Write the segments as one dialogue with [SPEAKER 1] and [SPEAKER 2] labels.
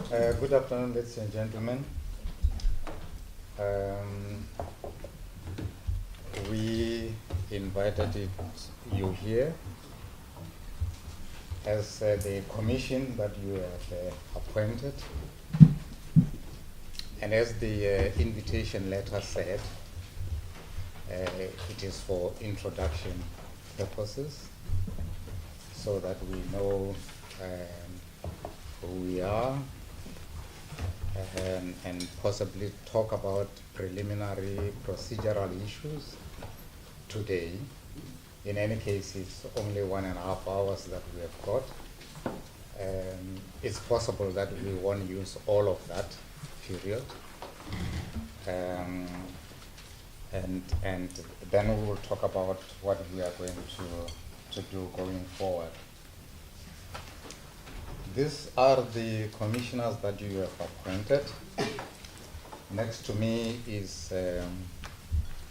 [SPEAKER 1] Good afternoon, ladies and gentlemen. We invited you here as the commission that you have appointed. And as the invitation letter said, it is for introduction purposes so that we know who we are and possibly talk about preliminary procedural issues today. In any case, it's only 1.5 hours that we have got. It's possible that we won't use all of that period. And then we will talk about what we are going to do going forward. These are the commissioners that you have appointed. Next to me is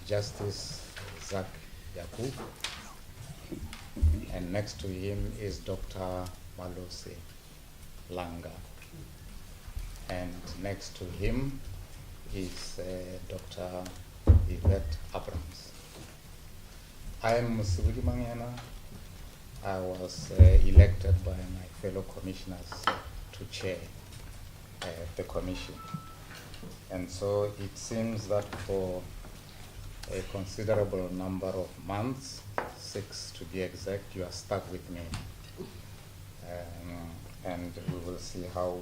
[SPEAKER 1] Justice Zak Yakub, and next to him is Dr. Malose Langa, and next to him is Dr. Yvette Abrams. I am Musibudi Mangena. I was elected by my fellow commissioners to chair the commission. And so it seems that for a considerable number of months, 6 to be exact, you are stuck with me. And we will see how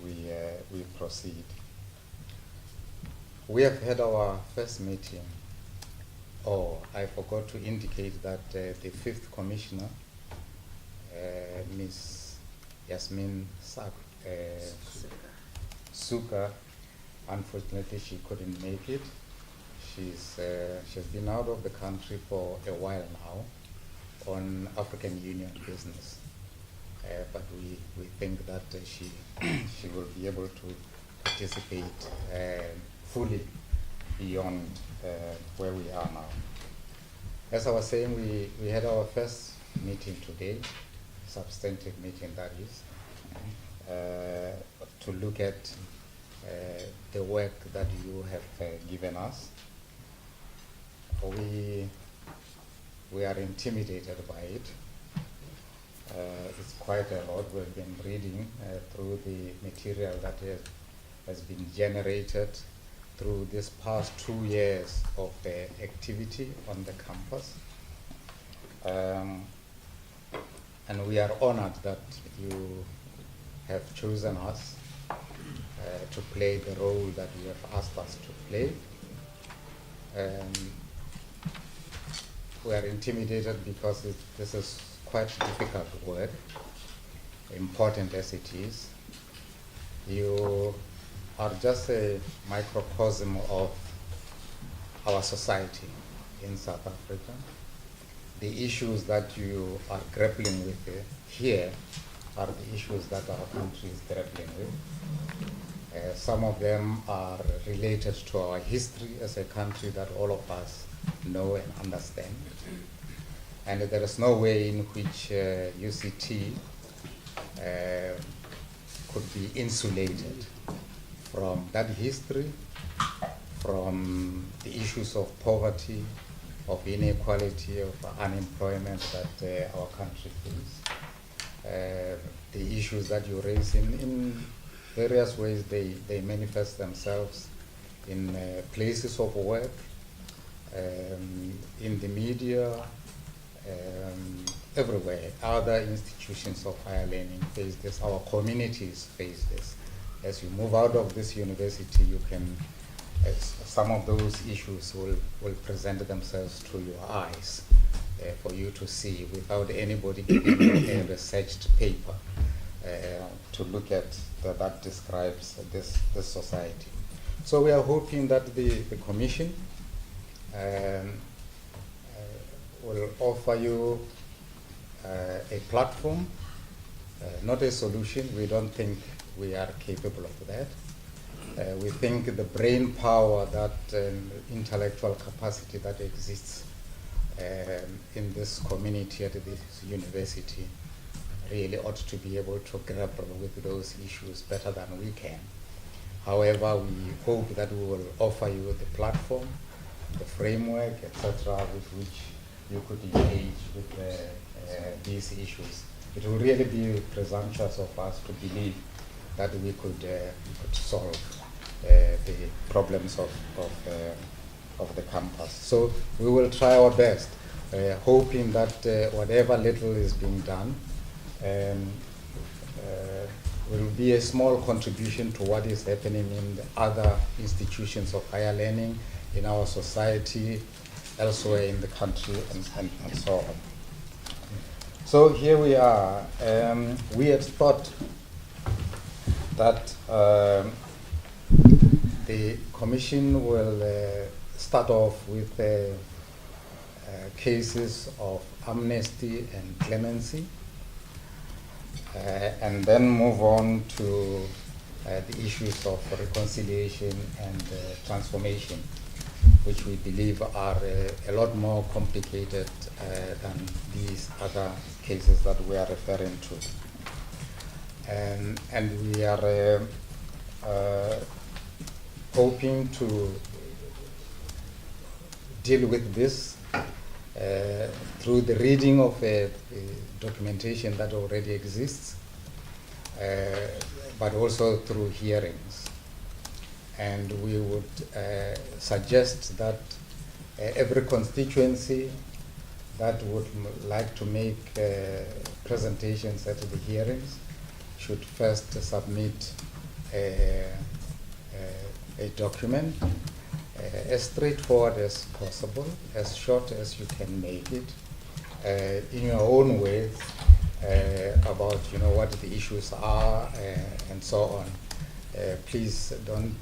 [SPEAKER 1] we proceed. We have had our first meeting. Oh, I forgot to indicate that the 5th commissioner, Ms. Yasmin Suka, unfortunately she couldn't make it. She's been out of the country for a while now on African Union business. But we think that she will be able to participate fully beyond where we are now. As I was saying, we had our first meeting today, substantive meeting that is, to look at the work that you have given us. We are intimidated by it. It's quite a lot. We've been reading through the material that has been generated through this past 2 years of activity on the campus. And we are honored that you have chosen us to play the role that you have asked us to play. We are intimidated because this is quite difficult work, important as it is. You are just a microcosm of our society in South Africa. The issues that you are grappling with here are the issues that our country is grappling with. Some of them are related to our history as a country that all of us know and understand. And there is no way in which UCT could be insulated from that history, from the issues of poverty, of inequality, of unemployment that our country faces. The issues that you raise in various ways, they manifest themselves in places of work, in the media, everywhere. Other institutions of higher learning face this. Our communities face this. As you move out of this university, you can, some of those issues will present themselves to your eyes for you to see without anybody giving you a researched paper to look at that describes this society. So we are hoping that the commission will offer you a platform, not a solution. We don't think we are capable of that. We think the brain power, that intellectual capacity that exists in this community at this university really ought to be able to grapple with those issues better than we can. However, we hope that we will offer you the platform, the framework, etc., with which you could engage with these issues. It will really be presumptuous of us to believe that we could solve the problems of the campus. So we will try our best, hoping that whatever little is being done will be a small contribution to what is happening in the other institutions of higher learning, in our society, elsewhere in the country, and so on. So here we are. We had thought that the Commission will start off with cases of amnesty and clemency, and then move on to the issues of reconciliation and transformation, which we believe are a lot more complicated than these other cases that we are referring to. And we are hoping to deal with this through the reading of documentation that already exists, but also through hearings. And we would suggest that every constituency that would like to make presentations at the hearings should first submit a document as straightforward as possible, as short as you can make it, in your own way, about what the issues are and so on. Please don't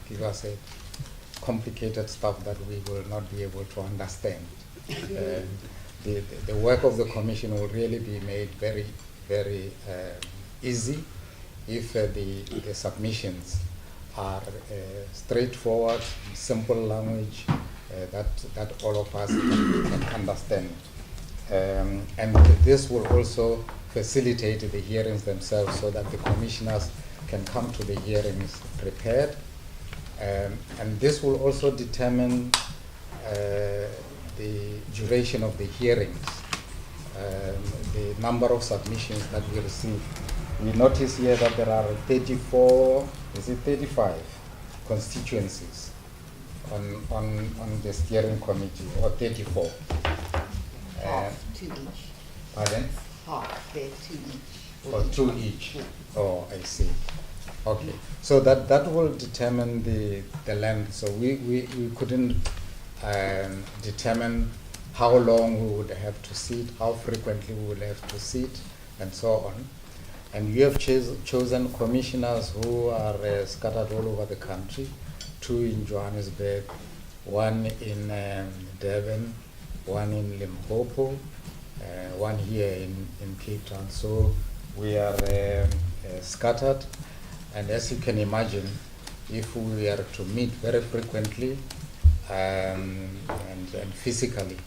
[SPEAKER 1] give us a complicated stuff that we will not be able to understand. The work of the Commission will really be made very, very easy if the submissions are straightforward, simple language that all of us can understand. And this will also facilitate the hearings themselves so that the commissioners can come to the hearings prepared. And this will also determine the duration of the hearings, the number of submissions that we receive. We notice here that there are 34, is it 35 constituencies on the steering committee, or 34.
[SPEAKER 2] Half, 2 each.
[SPEAKER 1] Pardon?
[SPEAKER 2] Half, they're 2 each.
[SPEAKER 1] Or 2 each. Oh, I see. Okay. So that will determine the length. So we couldn't determine how long we would have to sit, how frequently we would have to sit, and so on. And we have chosen commissioners who are scattered all over the country, 2 in Johannesburg, 1 in Durban, 1 in Limpopo, 1 here in Cape Town. So we are scattered, and as you can imagine, if we are to meet very frequently and physically,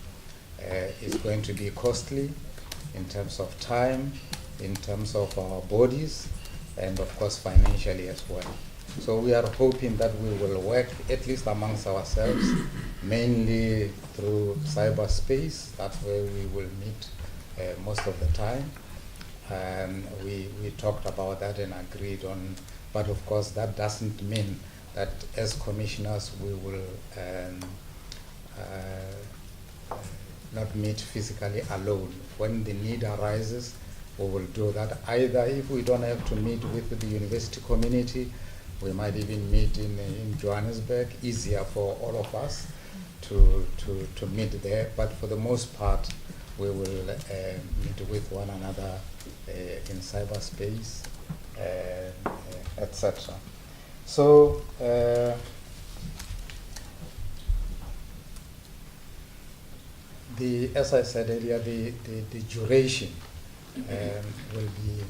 [SPEAKER 1] it's going to be costly in terms of time, in terms of our bodies, and of course financially as well. So we are hoping that we will work, at least amongst ourselves, mainly through cyberspace. That's where we will meet most of the time. We talked about that and agreed on, but of course that doesn't mean that as commissioners we will not meet physically alone. When the need arises, we will do that. Either if we don't have to meet with the university community, we might even meet in Johannesburg, easier for all of us to meet there. But for the most part, we will meet with one another in cyberspace, etc. So as I said earlier, the duration will be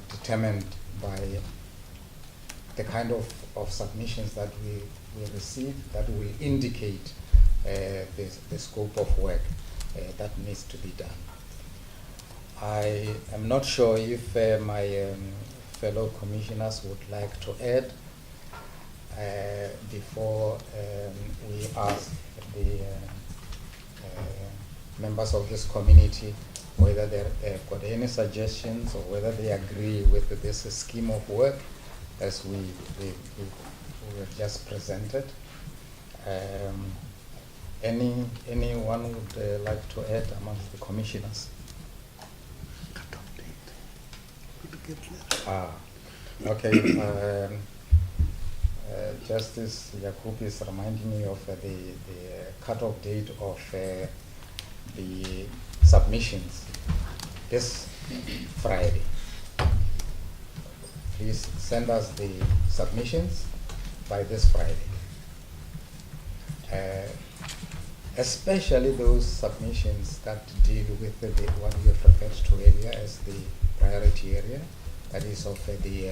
[SPEAKER 1] determined by the kind of submissions that we receive, that will indicate the scope of work that needs to be done. I am not sure if my fellow commissioners would like to add before we ask the members of this community whether they've got any suggestions or whether they agree with this scheme of work as we were just presented. Anyone would like to add amongst the commissioners? Okay. Justice Yakub is reminding me of the cutoff date of the submissions this Friday. Please send us the submissions by this Friday. Especially those submissions that deal with the one you have referred to earlier as the priority area, that is of the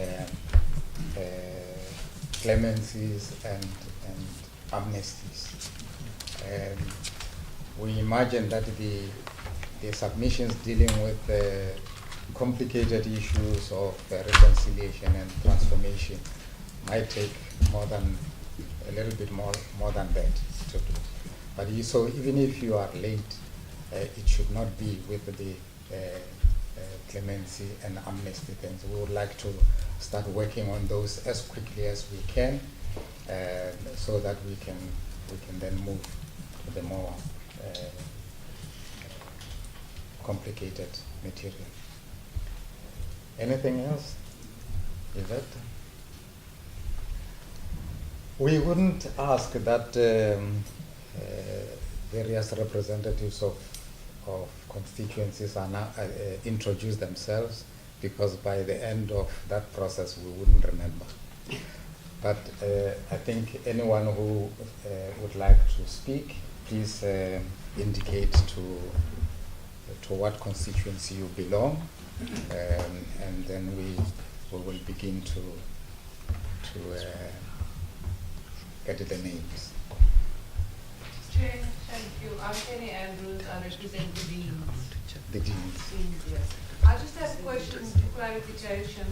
[SPEAKER 1] clemencies and amnesties. We imagine that the submissions dealing with complicated issues of reconciliation and transformation might take a little bit more than that to do. But so even if you are late, it should not be with the clemency and amnesty things. We would like to start working on those as quickly as we can, so that we can then move to the more complicated material. Anything else? Is that? We wouldn't ask that various representatives of constituencies are now introduce themselves, because by the end of that process we wouldn't remember. But I think anyone who would like to speak, please indicate to what constituency you belong, and then we will begin to get the names.
[SPEAKER 3] Chair, thank you. I'm Penny Andrews. I represent the Deans.
[SPEAKER 1] The Deans.
[SPEAKER 3] Deans, yes. I just have questions for clarification.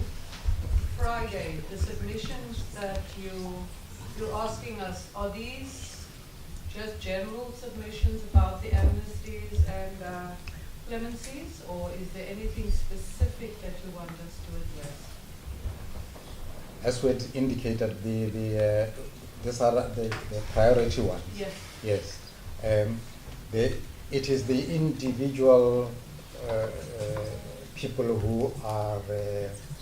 [SPEAKER 3] Friday, the submissions that you're asking us, are these just general submissions about the amnesties and clemencies, or is there anything specific that you want us to address?
[SPEAKER 1] As we had indicated, these are the priority ones.
[SPEAKER 3] Yes.
[SPEAKER 1] Yes. It is the individual people who are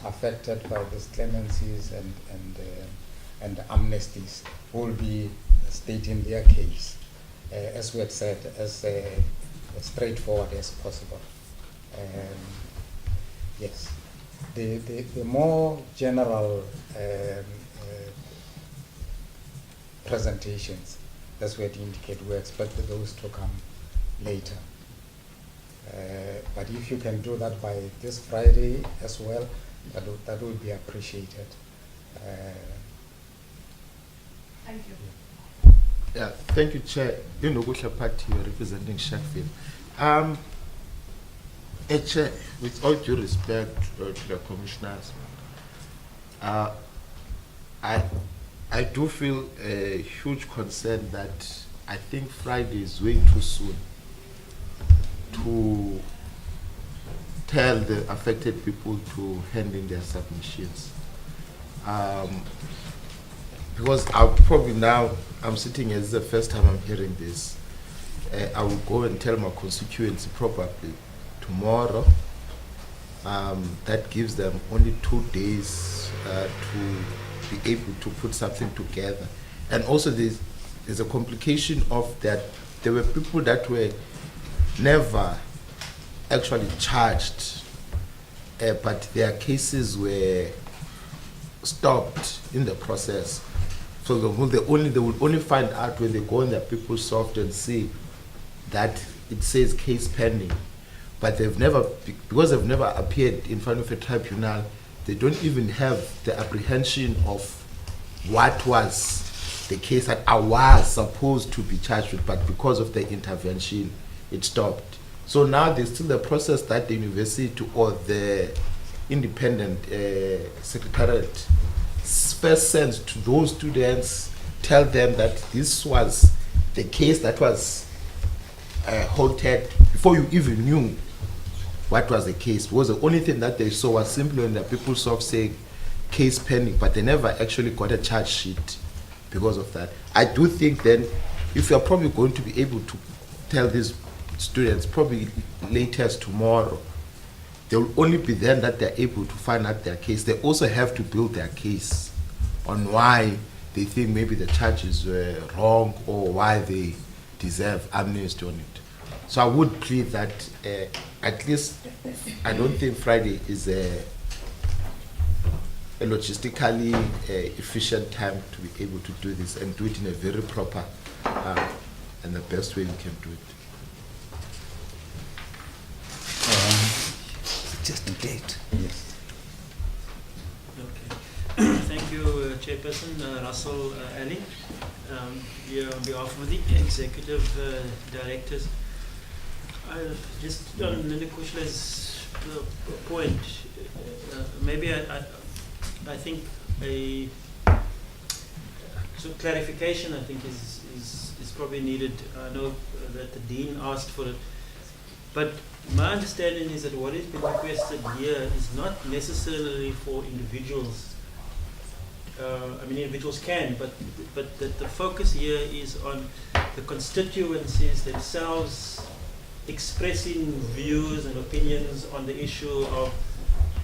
[SPEAKER 1] affected by these clemencies and amnesties who will be stating their case, as we had said, as straightforward as possible. Yes. The more general presentations, that's where to indicate we expect those to come later. But if you can do that by this Friday as well, that would be appreciated.
[SPEAKER 3] Thank you.
[SPEAKER 4] Yeah, thank you, Chair. Inokusha Party representing Sharkville. Chair, with all due respect to the commissioners, I do feel a huge concern that I think Friday is way too soon to tell the affected people to hand in their submissions. Because I'll probably now, I'm sitting as the first time I'm hearing this, I will go and tell my constituency probably tomorrow. That gives them only 2 days to be able to put something together. And also there's a complication of that there were people that were never actually charged, but their cases were stopped in the process. So they will only find out when they go in their PeopleSoft and see that it says case pending. But because they've never appeared in front of a tribunal, they don't even have the apprehension of what was the case that I was supposed to be charged with, but because of the intervention, it stopped. So now there's still the process that the university or the independent secretariat first sends to those students, tell them that this was the case that was halted before you even knew what was the case. It was the only thing that they saw was simply when the people saw saying case pending, but they never actually got a charge sheet because of that. I do think then if you're probably going to be able to tell these students probably latest tomorrow, they will only be then that they're able to find out their case. They also have to build their case on why they think maybe the charges were wrong or why they deserve amnesty on it. So I would plead that at least I don't think Friday is a logistically efficient time to be able to do this and do it in a very proper and the best way we can do it.
[SPEAKER 1] Just a date. Yes.
[SPEAKER 5] Okay. Thank you, Chairperson Russell Ali. Here on behalf of the Executive Directors, just on Linda Kushla's point, maybe I think a so clarification I think is probably needed. I know that the Dean asked for it, but my understanding is that what has been requested here is not necessarily for individuals. I mean, individuals can, but the focus here is on the constituencies themselves expressing views and opinions on the issue of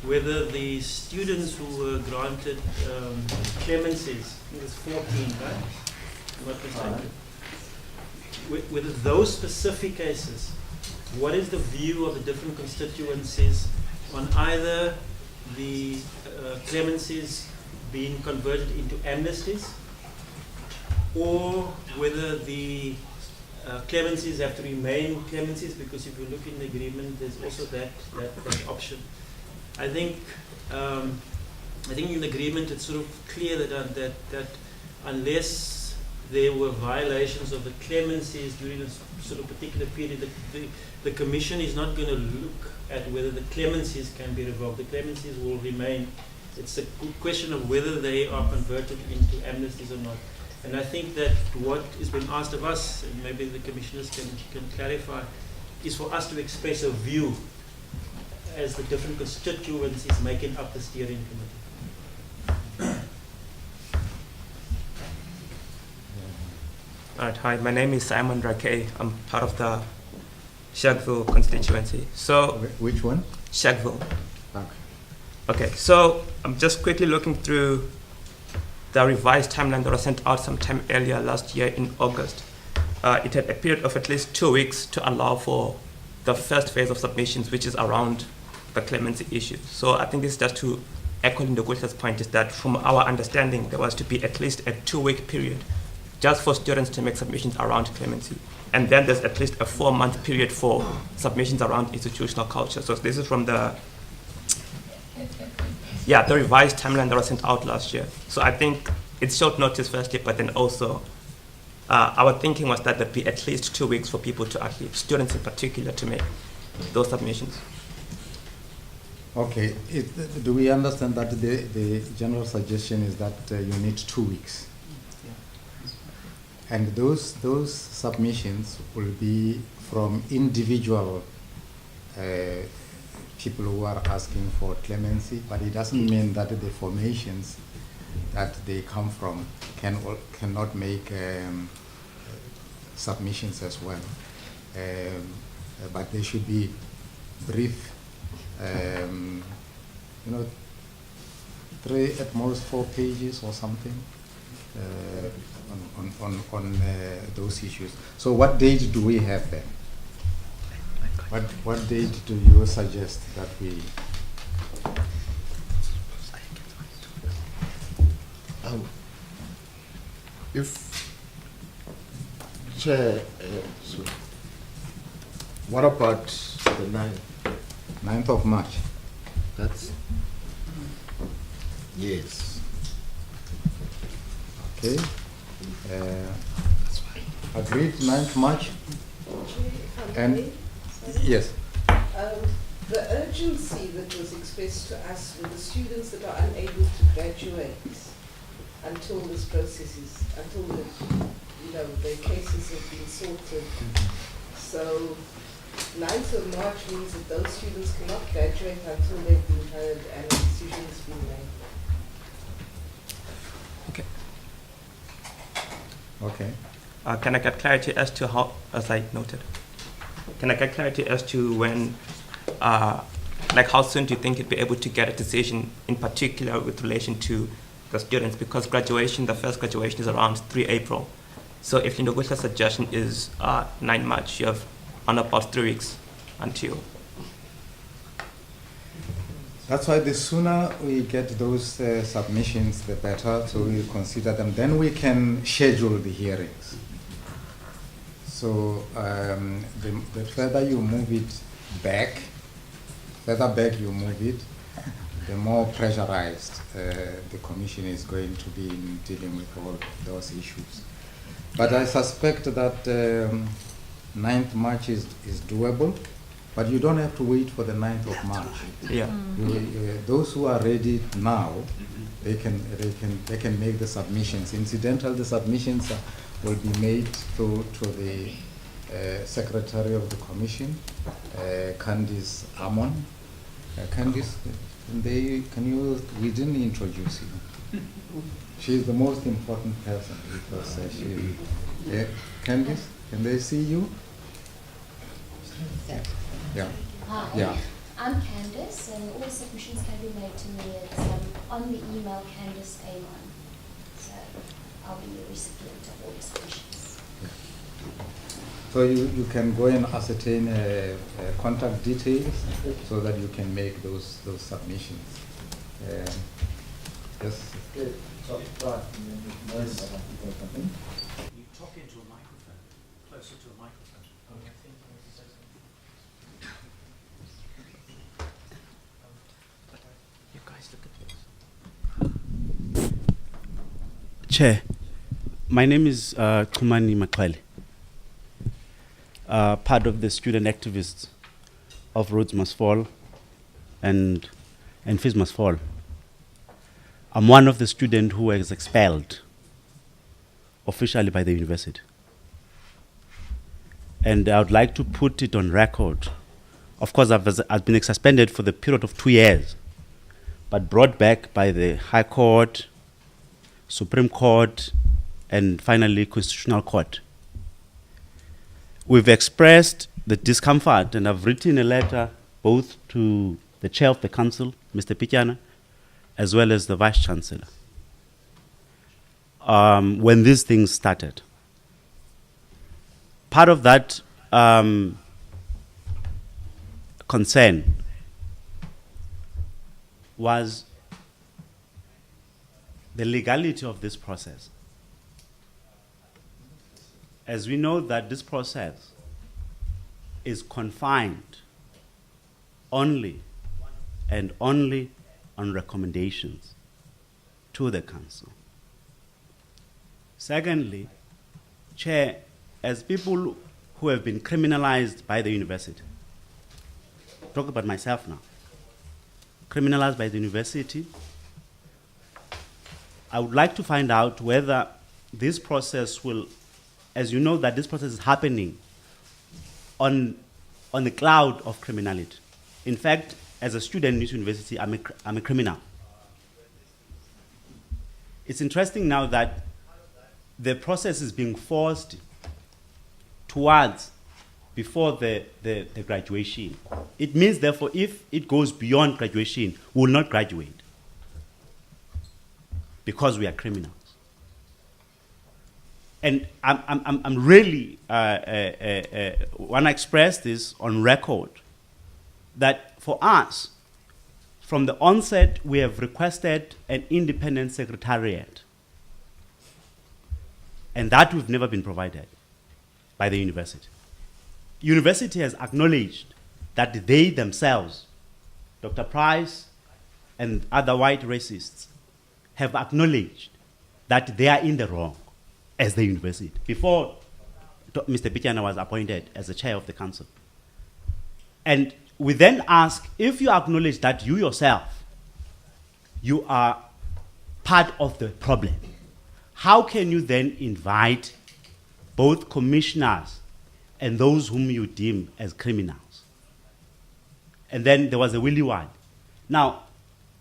[SPEAKER 5] whether the students who were granted clemencies, I think it's 14, right? I'm not mistaken. Whether those specific cases, what is the view of the different constituencies on either the clemencies being converted into amnesties, or whether the clemencies have to remain clemencies, because if you look in the agreement, there's also that option. I think in the agreement it's sort of clear that unless there were violations of the clemencies during a sort of particular period, the Commission is not going to look at whether the clemencies can be revoked. The clemencies will remain. It's a question of whether they are converted into amnesties or not. And I think that what is being asked of us, and maybe the commissioners can clarify, is for us to express a view as the different constituencies making up the steering committee.
[SPEAKER 6] All right, hi, my name is Simon Rake. I'm part of the Sharkville constituency. So,
[SPEAKER 1] Which one?
[SPEAKER 6] Sharkville.
[SPEAKER 1] Okay.
[SPEAKER 6] Okay, so I'm just quickly looking through the revised timeline that was sent out sometime earlier last year in August. It had a period of at least 2 weeks to allow for the first phase of submissions, which is around the clemency issue. So I think this is just to echo Ndogusha's point, is that from our understanding, there was to be at least a 2-week period just for students to make submissions around clemency. And then there's at least a 4-month period for submissions around institutional culture. So this is from the revised timeline that was sent out last year. So I think it's short notice firstly, but then also our thinking was that there'd be at least 2 weeks for people to actually, students in particular, to make those submissions.
[SPEAKER 1] Okay. Do we understand that the general suggestion is that you need 2 weeks? And those submissions will be from individual people who are asking for clemency, but it doesn't mean that the formations that they come from cannot make submissions as well. But they should be brief, 3 at most 4 pages or something on those issues. So what date do we have then? What date do you suggest that we?
[SPEAKER 4] Chair, what about the
[SPEAKER 1] 9th of March.
[SPEAKER 4] That's yes.
[SPEAKER 1] Okay. Agreed, 9th March. And Yes.
[SPEAKER 7] The urgency that was expressed to us with the students that are unable to graduate until this process is, until the cases have been sorted. So 9th of March means that those students cannot graduate until they've been heard and a decision has been made.
[SPEAKER 1] Okay.
[SPEAKER 6] Can I get clarity as to how, as I noted, can I get clarity as to when, like how soon do you think you'd be able to get a decision, in particular with relation to the students? Because graduation, the first graduation is around 3 April. So if Lindoguhla's suggestion is 9 March, you have on about 3 weeks until.
[SPEAKER 1] That's why the sooner we get those submissions, the better, so we'll consider them. Then we can schedule the hearings. So the further you move it back, you move it, the more pressurized the commission is going to be in dealing with all those issues. But I suspect that 9th March is doable. But you don't have to wait for the 9th of March.
[SPEAKER 6] Yeah.
[SPEAKER 1] Those who are ready now, they can make the submissions. Incidental, the submissions will be made to the Secretary of the Commission, Candice Amon. Candice, we didn't introduce you. She's the most important person because Candice, can they see you? Yeah.
[SPEAKER 8] Hi,
[SPEAKER 1] Yeah.
[SPEAKER 8] I'm Candice, and all submissions can be made to me on the email Candice Amon. So I'll be the recipient of all the submissions.
[SPEAKER 1] So you can go and ascertain contact details so that you can make those submissions. Yes.
[SPEAKER 9] You talk into a microphone, closer to a microphone.
[SPEAKER 6] You guys look at this.
[SPEAKER 10] Chair, my name is Kumani Makwele, part of the student activists of Rhodes Must Fall and Fees Must Fall. I'm one of the students who was expelled officially by the university. And I would like to put it on record. Of course, I've been suspended for the period of 2 years, but brought back by the High Court, Supreme Court, and finally Constitutional Court. We've expressed the discomfort, and I've written a letter both to the chair of the council, Mr. Pityana, as well as the vice chancellor, when these things started. Part of that concern was the legality of this process. As we know that this process is confined only and only on recommendations to the council. Secondly, Chair, as people who have been criminalized by the university, talk about myself now, criminalized by the university, I would like to find out whether this process will, as you know that this process is happening on the cloud of criminality. In fact, as a student in this university, I'm a criminal. It's interesting now that the process is being forced towards before the graduation. It means, therefore, if it goes beyond graduation, we will not graduate because we are criminals. And I'm really want to express this on record that for us, from the onset, we have requested an independent secretariat. And that we've never been provided by the university. University has acknowledged that they themselves, Dr. Price and other white racists, have acknowledged that they are in the wrong as the university, before Mr. Pityana was appointed as the chair of the council. And we then ask, if you acknowledge that you yourself, you are part of the problem, how can you then invite both commissioners and those whom you deem as criminals? And then there was a willy one. Now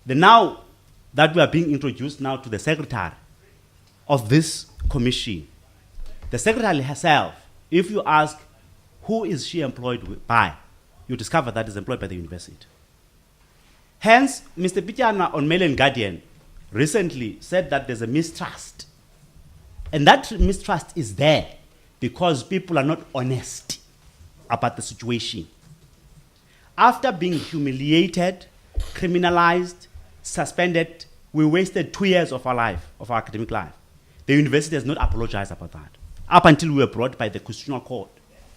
[SPEAKER 10] that we are being introduced now to the secretary of this commission, the secretary herself, if you ask who is she employed by, you discover that is employed by the university. Hence, Mr. Pityana on Mail and Guardian recently said that there's a mistrust. And that mistrust is there because people are not honest about the situation. After being humiliated, criminalized, suspended, we wasted 2 years of our life, of our academic life. The university has not apologized about that, up until we were brought by the Constitutional Court.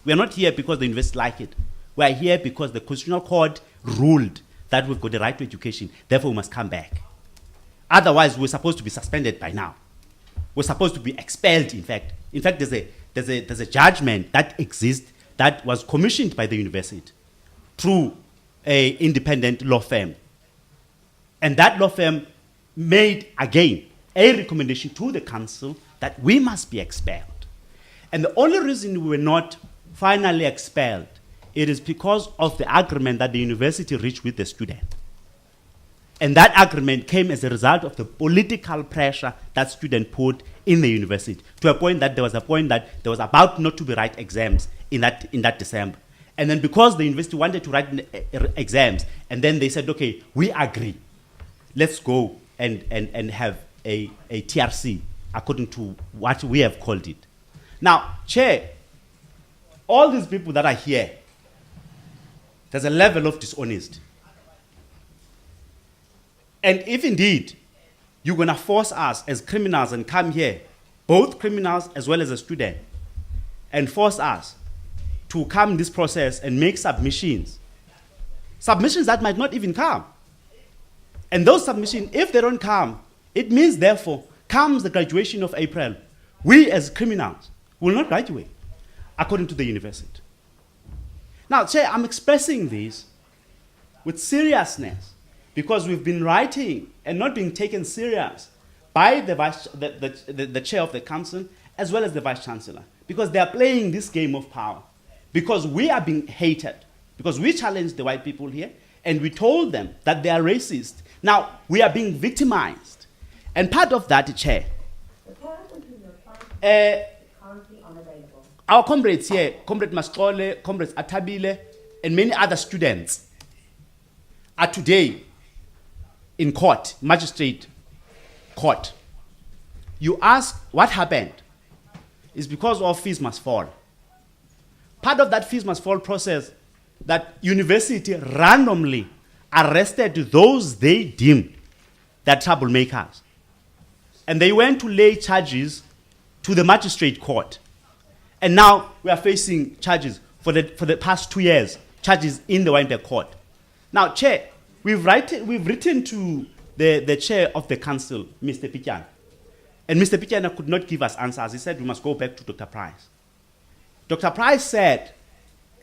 [SPEAKER 10] We are not here because the university like it. We are here because the Constitutional Court ruled that we've got the right to education, therefore we must come back. Otherwise, we're supposed to be suspended by now. We're supposed to be expelled, in fact. In fact, there's a judgment that exists that was commissioned by the university through an independent law firm. And that law firm made, again, a recommendation to the council that we must be expelled. And the only reason we were not finally expelled, it is because of the agreement that the university reached with the student. And that agreement came as a result of the political pressure that student put in the university, to a point that there was about not to be write exams in that December. And then because the university wanted to write exams, and then they said, okay, we agree. Let's go and have a TRC according to what we have called it. Now, Chair, all these people that are here, there's a level of dishonesty. And if indeed you're going to force us as criminals and come here, both criminals as well as a student, and force us to come in this process and make submissions that might not even come. And those submissions, if they don't come, it means, therefore, comes the graduation of April, we as criminals will not graduate, according to the university. Now, Chair, I'm expressing this with seriousness because we've been writing and not being taken serious by the chair of the council as well as the vice chancellor, because they are playing this game of power, because we are being hated, because we challenged the white people here and we told them that they are racist. Now, we are being victimized. And part of that, Chair, our comrades here, Comrade Mastole, Comrades Atabile, and many other students are today in court, magistrate court. You ask what happened. It's because all fees must fall. Part of that fees must fall process, that university randomly arrested those they deem that troublemakers. And they went to lay charges to the magistrate court. And now we are facing charges for the past 2 years, charges in the Weinberg court. Now, Chair, we've written to the chair of the council, Mr. Pityana. And Mr. Pityana could not give us answers. He said we must go back to Dr. Price. Dr. Price said,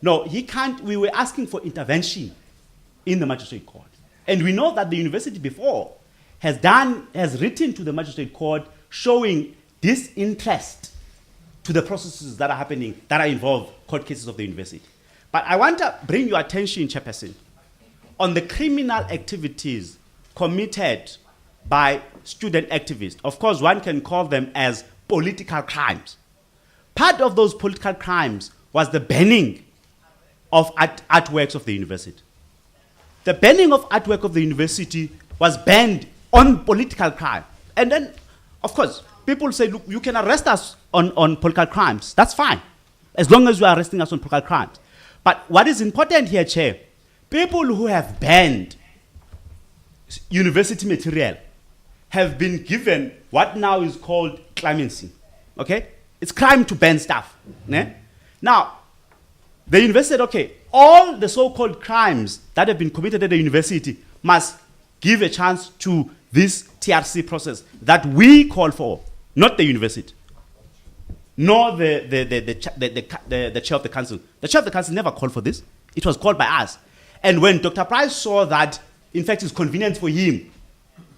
[SPEAKER 10] no, he can't. We were asking for intervention in the magistrate court. And we know that the university before has written to the magistrate court showing disinterest to the processes that are happening, that are involved court cases of the university. But I want to bring your attention, Chairperson, on the criminal activities committed by student activists. Of course, one can call them as political crimes. Part of those political crimes was the banning of artworks of the university. The banning of artwork of the university was banned on political crime. And then, of course, people say, look, you can arrest us on political crimes. That's fine, as long as you are arresting us on political crimes. But what is important here, Chair, people who have banned university material have been given what now is called clemency. Okay? It's crime to ban stuff. Ne? Now, the university said, okay, all the so-called crimes that have been committed at the university must give a chance to this TRC process that we call for, not the university, nor the chair of the council. The chair of the council never called for this. It was called by us. And when Dr. Price saw that, in fact, it's convenient for him,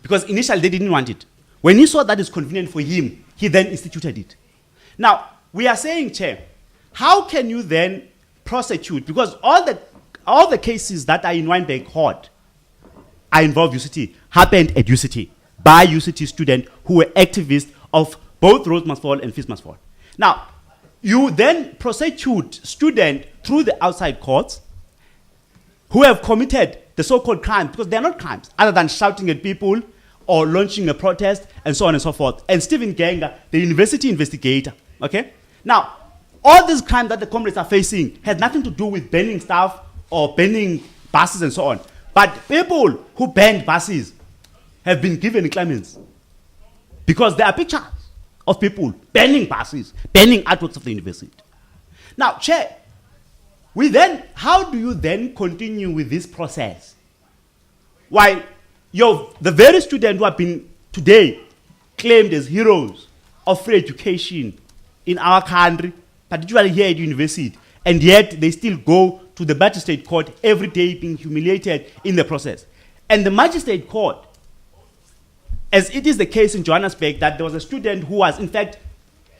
[SPEAKER 10] because initially they didn't want it. When he saw that it's convenient for him, he then instituted it. Now, we are saying, Chair, how can you then prosecute? Because all the cases that are in Weinberg Court are involved UCT, happened at UCT, by UCT students who were activists of both Rhodes Must Fall and Fees Must Fall. Now, you then prosecute students through the outside courts who have committed the so-called crimes, because they are not crimes, other than shouting at people or launching a protest and so on and so forth. And Stephen Genga, the university investigator, okay? Now, all these crimes that the comrades are facing has nothing to do with banning stuff or banning buses and so on. But people who banned buses have been given clemency, because there are pictures of people banning buses, banning artworks of the university. Now, Chair, how do you then continue with this process? While the very students who have been today claimed as heroes of free education in our country, particularly here at university, and yet they still go to the magistrate court every day being humiliated in the process. And the magistrate court, as it is the case in Johannesburg, that there was a student who was in fact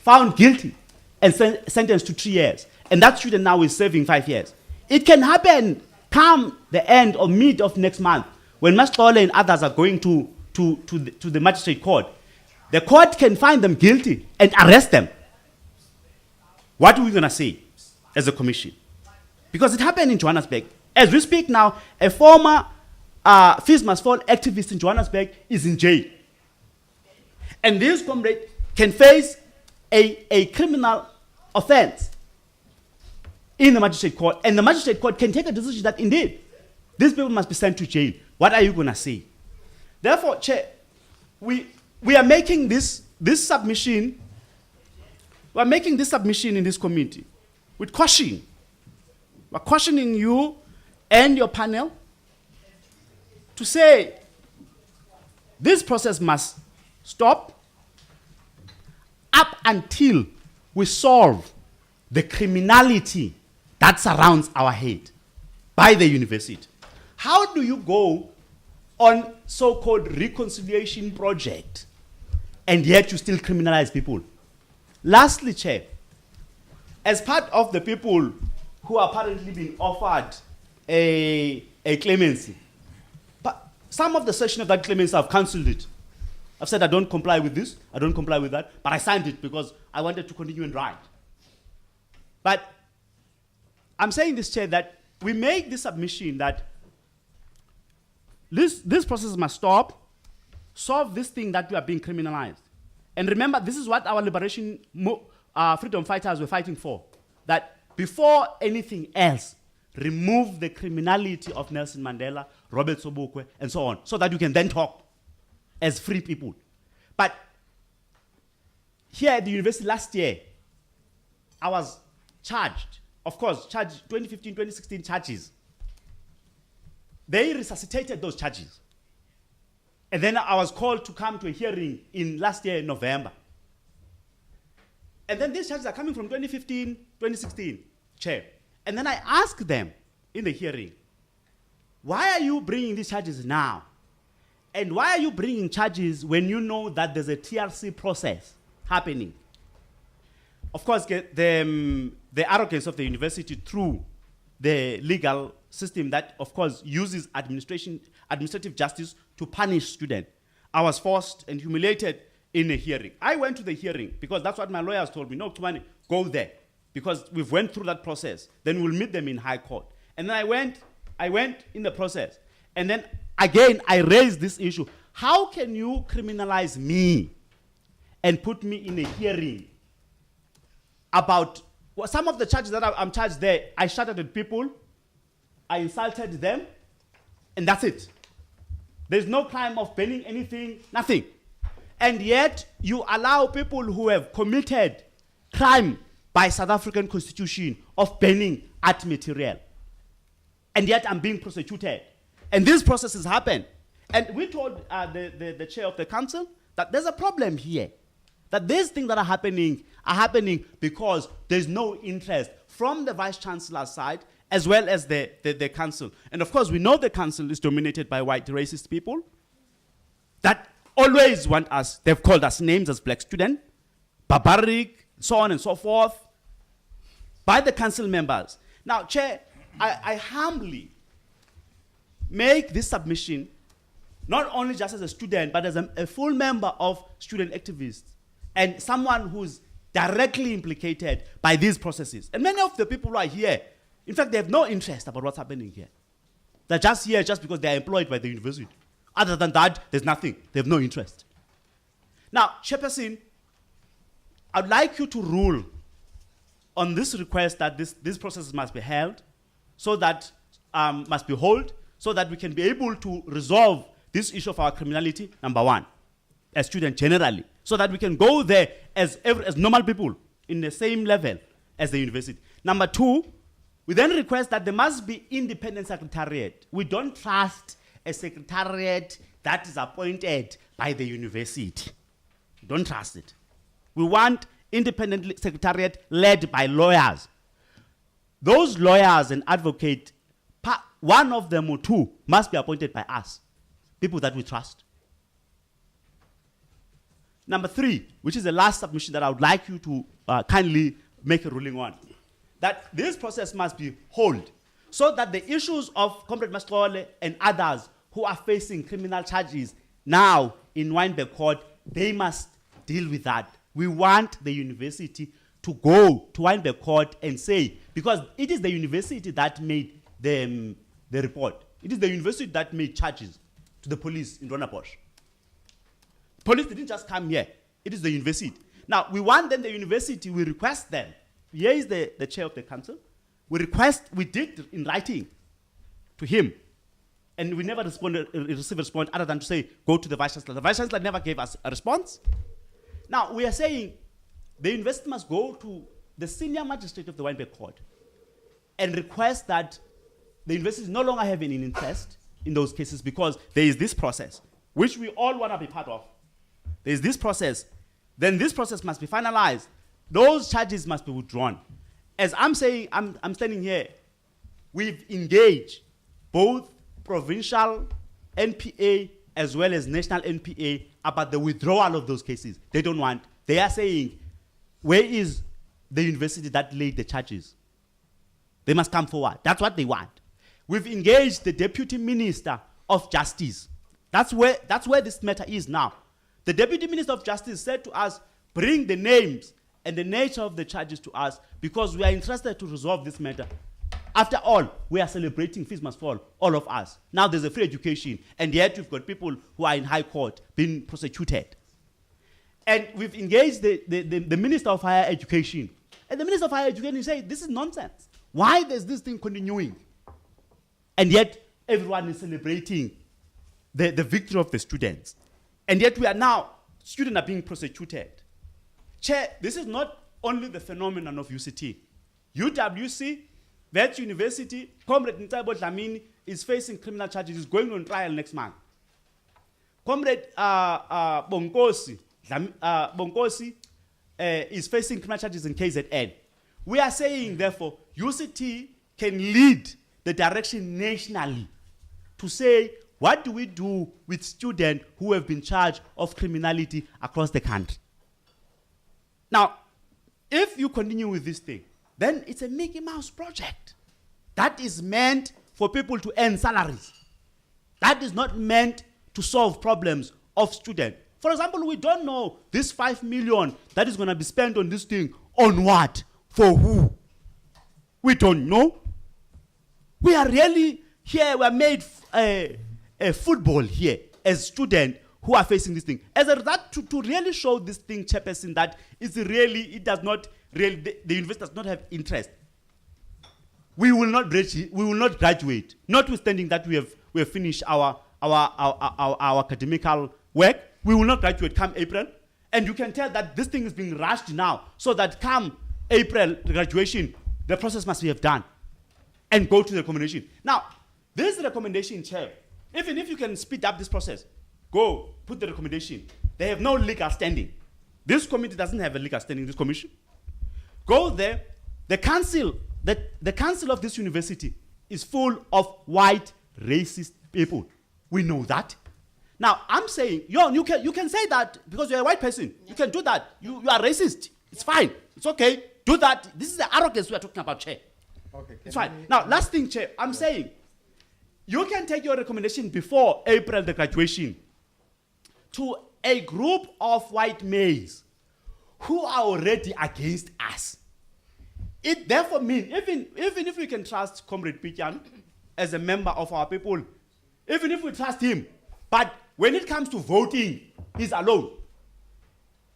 [SPEAKER 10] found guilty and sentenced to 3 years, and that student now is serving 5 years. It can happen come the end or mid of next month, when Mastole and others are going to the magistrate court. The court can find them guilty and arrest them. What are we going to say as a commission? Because it happened in Johannesburg. As we speak now, a former Fees Must Fall activist in Johannesburg is in jail. And this comrade can face a criminal offense in the magistrate court, and the magistrate court can take a decision that indeed these people must be sent to jail. What are you going to say? Therefore, Chair, we are making this submission. We are making this submission in this committee with caution. We're cautioning you and your panel to say this process must stop up until we solve the criminality that surrounds our head by the university. How do you go on so-called reconciliation project and yet you still criminalize people? Lastly, Chair, as part of the people who are apparently being offered a clemency, but some of the session of that clemency I've cancelled it. I've said I don't comply with this, I don't comply with that, but I signed it because I wanted to continue and write. But I'm saying this, Chair, that we make this submission that this process must stop, solve this thing that we are being criminalized. And remember, this is what our liberation freedom fighters were fighting for, that before anything else, remove the criminality of Nelson Mandela, Robert Sobukwe, and so on, so that you can then talk as free people. But here at the university last year, I was charged, of course, 2015, 2016 charges. They resuscitated those charges. And then I was called to come to a hearing in last year in November. And then these charges are coming from 2015, 2016, Chair. And then I asked them in the hearing, why are you bringing these charges now? And why are you bringing charges when you know that there's a TRC process happening? Of course, the arrogance of the university through the legal system that, of course, uses administrative justice to punish students. I was forced and humiliated in a hearing. I went to the hearing because that's what my lawyers told me. No, Tumani, go there because we've went through that process. Then we'll meet them in high court. And then I went in the process. And then again, I raised this issue. How can you criminalize me and put me in a hearing about some of the charges that I'm charged there? I shouted at people, I insulted them, and that's it. There's no crime of banning anything, nothing. And yet, you allow people who have committed crime by South African Constitution of banning art material. And yet, I'm being prosecuted. And these processes happen. And we told the chair of the council that there's a problem here. That these things that are happening because there's no interest from the vice chancellor's side as well as the council. And of course, we know the council is dominated by white racist people that always want us, they've called us names as black student, barbaric, so on and so forth, by the council members. Now, Chair, I humbly make this submission, not only just as a student, but as a full member of student activists, and someone who's directly implicated by these processes. And many of the people who are here, in fact, they have no interest about what's happening here. They're just here just because they're employed by the university. Other than that, there's nothing. They have no interest. Now, Chairperson, I'd like you to rule on this request that these processes must be held, so that must be held, so that we can be able to resolve this issue of our criminality, number one, as students generally, so that we can go there as normal people in the same level as the university. Number two, we then request that there must be independent secretariat. We don't trust a secretariat that is appointed by the university. We don't trust it. We want independent secretariat led by lawyers. Those lawyers and advocates, one of them or two, must be appointed by us, people that we trust. Number three, which is the last submission that I would like you to kindly make a ruling on, that this process must be held, so that the issues of Comrade Mascole and others who are facing criminal charges now in Weinberg Court, they must deal with that. We want the university to go to Weinberg Court and say, because it is the university that made the report. It is the university that made charges to the police in Rondebosch. Police didn't just come here. It is the university. Now, we want then the university, we request them. Here is the chair of the council. We did in writing to him, and we never received a response other than to say, go to the vice chancellor. The vice chancellor never gave us a response. Now, we are saying the university must go to the senior magistrate of the Weinberg Court and request that the university no longer have any interest in those cases, because there is this process, which we all want to be part of. There is this process. Then this process must be finalized. Those charges must be withdrawn. As I'm saying, I'm standing here, we've engaged both provincial NPA as well as national NPA about the withdrawal of those cases. They don't want. They are saying, where is the university that laid the charges? They must come forward. That's what they want. We've engaged the Deputy Minister of Justice. That's where this matter is now. The Deputy Minister of Justice said to us, bring the names and the nature of the charges to us, because we are interested to resolve this matter. After all, we are celebrating fees must fall, all of us. Now there's a free education, and yet we've got people who are in high court being prosecuted. And we've engaged the Minister of Higher Education. And the Minister of Higher Education is saying, this is nonsense. Why is this thing continuing? And yet everyone is celebrating the victory of the students. And yet we are now, students are being prosecuted. Chair, this is not only the phenomenon of UCT. UWC, that university, Comrade Ntaibo Dlamini is facing criminal charges, is going on trial next month. Comrade Bonkosi is facing criminal charges in KZN. We are saying, therefore, UCT can lead the direction nationally to say, what do we do with students who have been charged of criminality across the country? Now, if you continue with this thing, then it's a Mickey Mouse project. That is meant for people to earn salaries. That is not meant to solve problems of students. For example, we don't know this 5 million that is going to be spent on this thing, on what? For who? We don't know. We are really here, we are made a football here as students who are facing this thing. As a result, to really show this thing, Chairperson, that it's really, it does not really, the university does not have interest. We will not graduate, notwithstanding that we have finished our academical work. We will not graduate come April. And you can tell that this thing is being rushed now, so that come April graduation, the process must be done and go to the recommendation. Now, this recommendation, Chair, even if you can speed up this process, go put the recommendation. They have no legal standing. This committee doesn't have a legal standing, this commission. Go there. The council that the council of this university is full of white racist people. We know that. Now, I'm saying, you can say that because you're a white person. You can do that. You are racist. It's fine. It's okay. Do that. This is the arrogance we are talking about, Chair.
[SPEAKER 1] Okay,
[SPEAKER 10] It's fine. Now, last thing, Chair, I'm saying, you can take your recommendation before April, the graduation, to a group of white males who are already against us. It therefore means, even if we can trust Comrade Pijan as a member of our people, even if we trust him, but when it comes to voting, he's alone.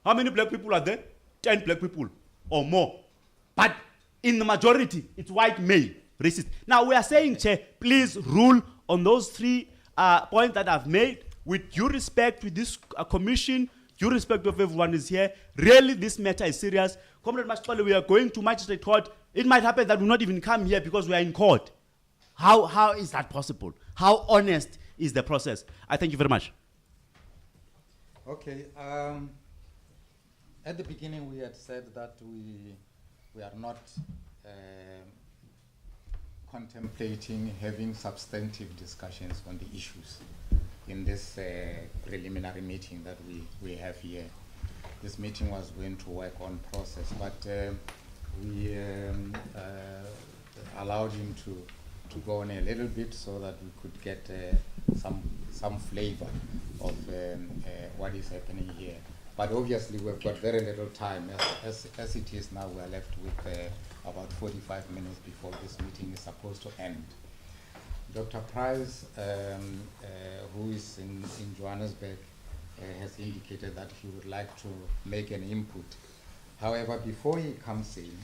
[SPEAKER 10] How many black people are there? 10 black people or more. But in the majority, it's white male racist. Now we are saying, Chair, please rule on those 3 points that I've made with due respect to this commission, due respect of everyone is here. Really, this matter is serious. Comrade Mashpale, we are going to magistrate court. It might happen that we not even come here because we are in court. How is that possible? How honest is the process? I thank you very much.
[SPEAKER 1] Okay. At the beginning, we had said that we are not contemplating having substantive discussions on the issues in this preliminary meeting that we have here. This meeting was going to work on process, but we allowed him to go on a little bit so that we could get some flavor of what is happening here. But obviously we've got very little time. As it is now, we're left with about 45 minutes before this meeting is supposed to end. Dr. Price, who is in Johannesburg, has indicated that he would like to make an input. However, before he comes in,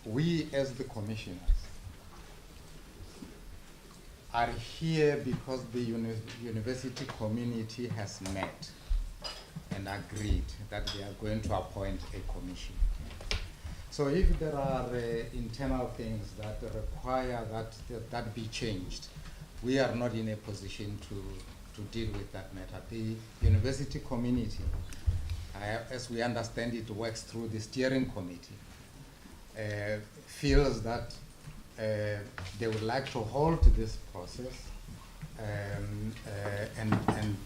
[SPEAKER 1] we as the commissioners are here because the university community has met and agreed that they are going to appoint a commission. So if there are internal things that require that be changed, we are not in a position to deal with that matter. The university community, as we understand it, works through the steering committee, feels that they would like to halt this process and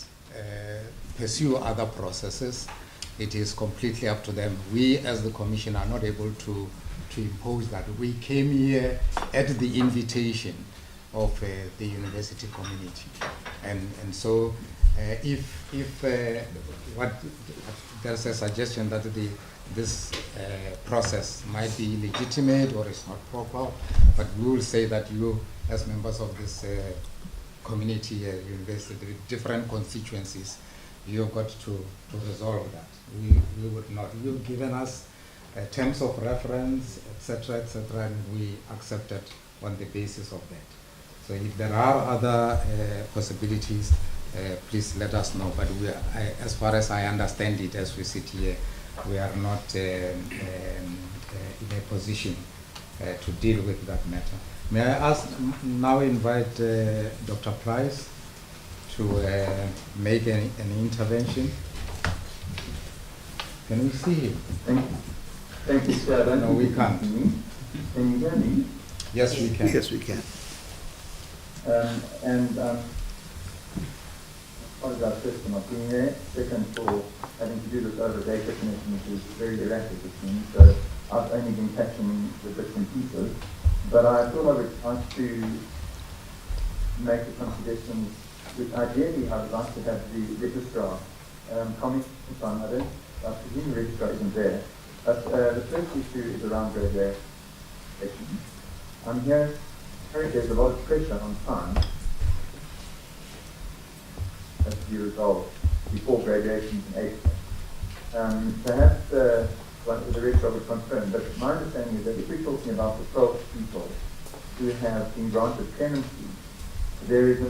[SPEAKER 1] pursue other processes. It is completely up to them. We as the commission are not able to impose that. We came here at the invitation of the university community. And so if there's a suggestion that this process might be illegitimate or is not proper, but we will say that you, as members of this community university with different constituencies, you've got to resolve that. We would not. You've given us terms of reference, etc., and we accepted on the basis of that. So if there are other possibilities, please let us know. But we are, as far as I understand it, as we sit here, we are not in a position to deal with that matter. May I ask, now invite Dr. Price to make an intervention. Can we see him?
[SPEAKER 11] Thank you, sir.
[SPEAKER 1] No, we can't.
[SPEAKER 11] Can you hear me?
[SPEAKER 1] Yes, we can.
[SPEAKER 4] Yes, we can.
[SPEAKER 11] Apologize first for not being there. Second, for having to do this over data connection, which is very erratic, it seems. So I've only been catching the bits and pieces. But I thought I would like to make some suggestions, which ideally I would like to have the registrar comment on. I presume the registrar isn't there. But the first issue is around graduation. I'm hearing there's a lot of pressure on time to be resolved before graduation in April. Perhaps the registrar would confirm, but my understanding is that if we're talking about the 12 people who have been granted clemency, there is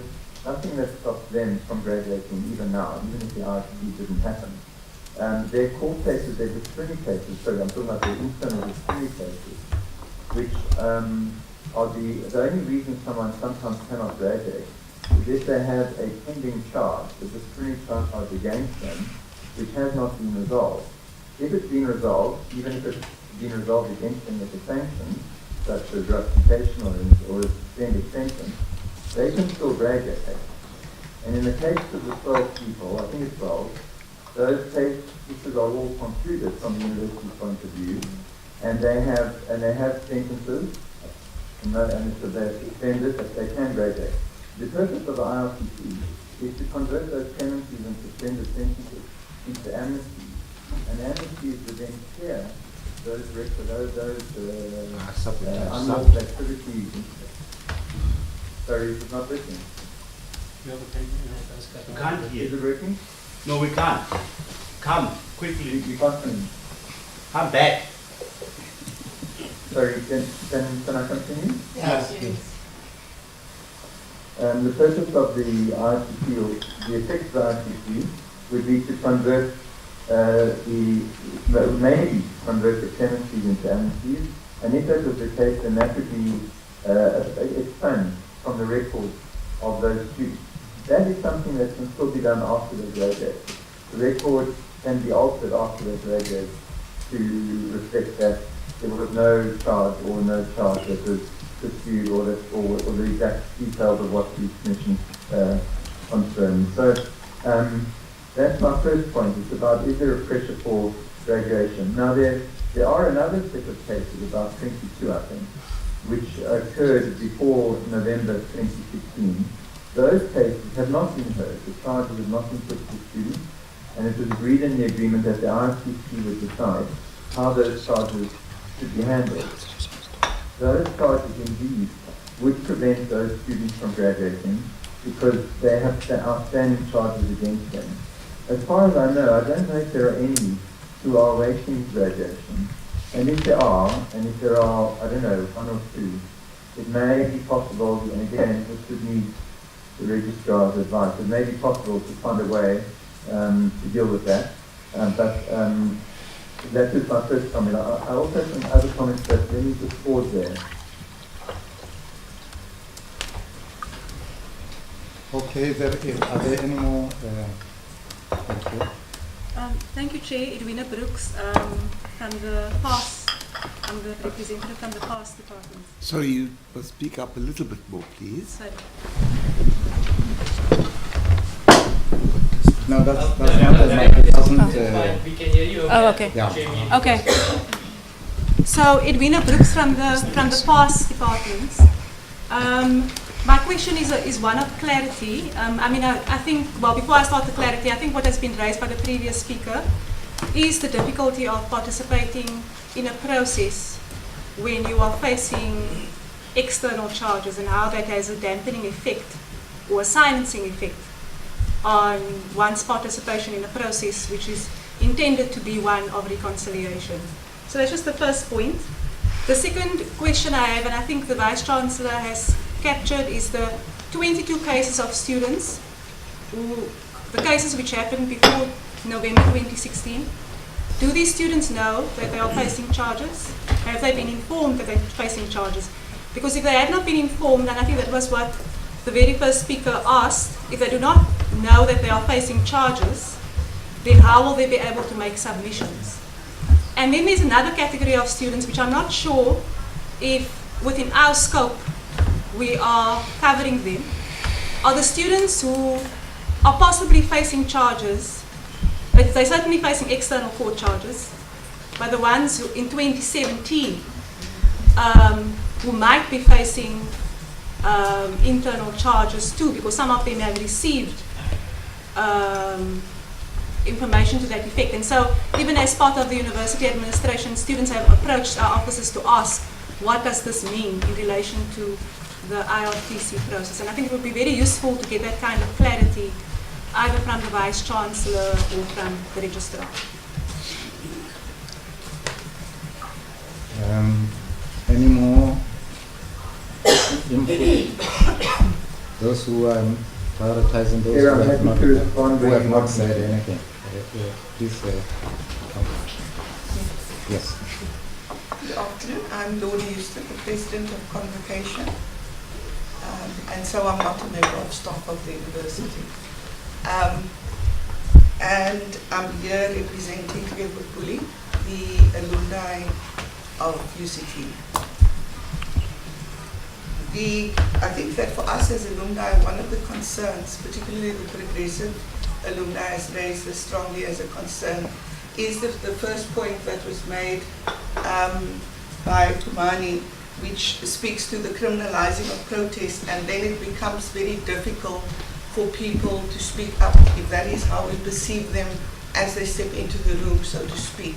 [SPEAKER 11] nothing that stops them from graduating even now, even if the IRTC didn't happen. Their court cases, their disciplinary cases, sorry, I'm talking about their internal disciplinary cases, which are the only reason someone sometimes cannot graduate is if they have a pending charge, the disciplinary charge against them, which has not been resolved. If it's been resolved, even if it's been resolved against them with a sanction, such as ratification or a suspended sentence, they can still graduate. And in the case of the 12 people, I think it's 12, those cases are all concluded from the university's point of view, and they have sentences, and so they're suspended, but they can graduate. The purpose of the IRTC is to convert those penalties and suspended sentences into amnesty, and amnesty is to then clear those unlawful activities. Sorry, it's not working.
[SPEAKER 9] You have a paper?
[SPEAKER 10] We can't hear.
[SPEAKER 11] Is it working?
[SPEAKER 10] No, we can't. Come, quickly.
[SPEAKER 11] You can't finish.
[SPEAKER 10] Come back.
[SPEAKER 11] Sorry, can I continue?
[SPEAKER 2] Yes.
[SPEAKER 11] The purpose of the IRTC, or the effect of the IRTC, would be to convert maybe convert the penalties into amnesties, and if that was the case, then that would be expunged from the record of those students. That is something that can still be done after they graduate. The record can be altered after they graduate to reflect that there was no charge that was pursued or the exact details of what the commission concerned. So that's my first point. It's about, is there a pressure for graduation? Now there are another set of cases, about 22 I think, which occurred before November 2016. Those cases have not been heard. The charges have not been put to the students, and it was agreed in the agreement that the IRTC would decide how those charges should be handled. Those charges indeed would prevent those students from graduating because they have outstanding charges against them. As far as I know, I don't know if there are any who are awaiting graduation. And if there are, I don't know, one or two, it may be possible, and again, this would need the registrar's advice, it may be possible to find a way to deal with that. But that is my first comment. I also have some other comments, but let me just pause there.
[SPEAKER 1] Okay, are there any more? Thank you.
[SPEAKER 12] Thank you, Chair. Edwina Brooks from the PASS. I'm the representative from the PASS department.
[SPEAKER 13] Sorry, you must speak up a little bit more, please.
[SPEAKER 12] Sorry.
[SPEAKER 1] No, that's not the mic. It doesn't.
[SPEAKER 12] We can hear you. Oh, okay.
[SPEAKER 1] Yeah.
[SPEAKER 12] Okay. So Edwina Brooks from the PASS department. My question is one of clarity. I think, well, before I start the clarity, I think what has been raised by the previous speaker is the difficulty of participating in a process when you are facing external charges and how that has a dampening effect or a silencing effect on one's participation in a process which is intended to be one of reconciliation. So that's just the first point. The second question I have, and I think the Vice Chancellor has captured, is the 22 cases of students, the cases which happened before November 2016. Do these students know that they are facing charges? Have they been informed that they're facing charges? Because if they had not been informed, and I think that was what the very first speaker asked, if they do not know that they are facing charges, then how will they be able to make submissions? And then there's another category of students which I'm not sure if within our scope we are covering them, are the students who are possibly facing charges, but they're certainly facing external court charges, but the ones who in 2017 who might be facing internal charges too, because some of them have received information to that effect. And so even as part of the university administration, students have approached our offices to ask, what does this mean in relation to the IRTC process? And I think it would be very useful to get that kind of clarity either from the Vice Chancellor or from the Registrar.
[SPEAKER 1] Any more input? Those who are prioritizing, those who have not said anything. Please come. Yes.
[SPEAKER 14] Good afternoon. I'm Lorna Houston, the President of Convocation, and so I'm not a member of staff of the university. And I'm here representing, together with Bully, the alumni of UCT. I think that for us as alumni, one of the concerns, particularly the progressive alumni has raised this strongly as a concern, is the first point that was made by Kumani, which speaks to the criminalizing of protest, and then it becomes very difficult for people to speak up if that is how we perceive them as they step into the room, so to speak.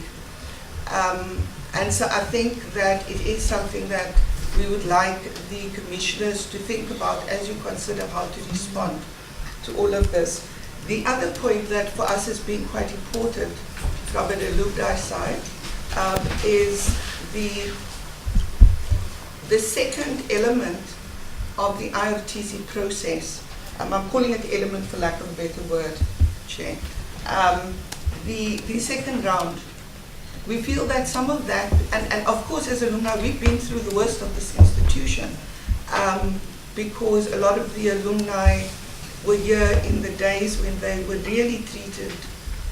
[SPEAKER 14] And so I think that it is something that we would like the commissioners to think about as you consider how to respond to all of this. The other point that for us has been quite important from an alumni side is the second element of the IRTC process. I'm calling it the element for lack of a better word, Chair. The second round. We feel that some of that, and of course as alumni, we've been through the worst of this institution because a lot of the alumni were here in the days when they were really treated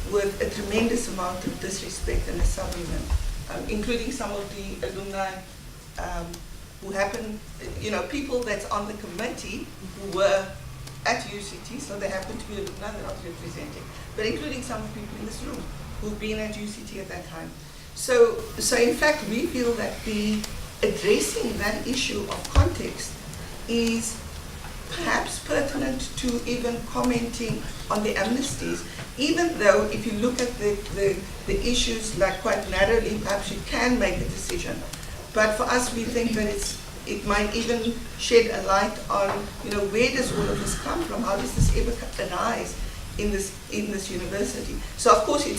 [SPEAKER 14] with a tremendous amount of disrespect and assumption, including some of the alumni who happen, people that's on the committee who were at UCT, so they happen to be alumni, they're not representing, but including some people in this room who've been at UCT at that time. So in fact, we feel that addressing that issue of context is perhaps pertinent to even commenting on the amnesties, even though if you look at the issues like quite narrowly, perhaps you can make a decision. But for us, we think that it might even shed a light on, where does all of this come from? How does this ever arise in this university? So of course, I'm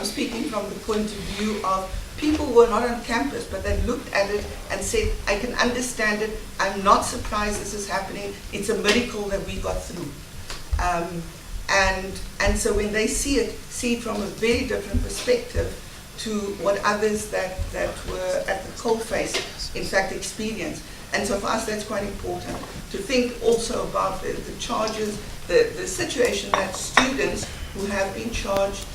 [SPEAKER 14] speaking from the point of view of people who are not on campus, but they looked at it and said, I can understand it. I'm not surprised this is happening. It's a miracle that we got through. And so when they see it from a very different perspective to what others that were at the coalface in fact experienced. And so for us that's quite important to think also about the charges, the situation that students who have been charged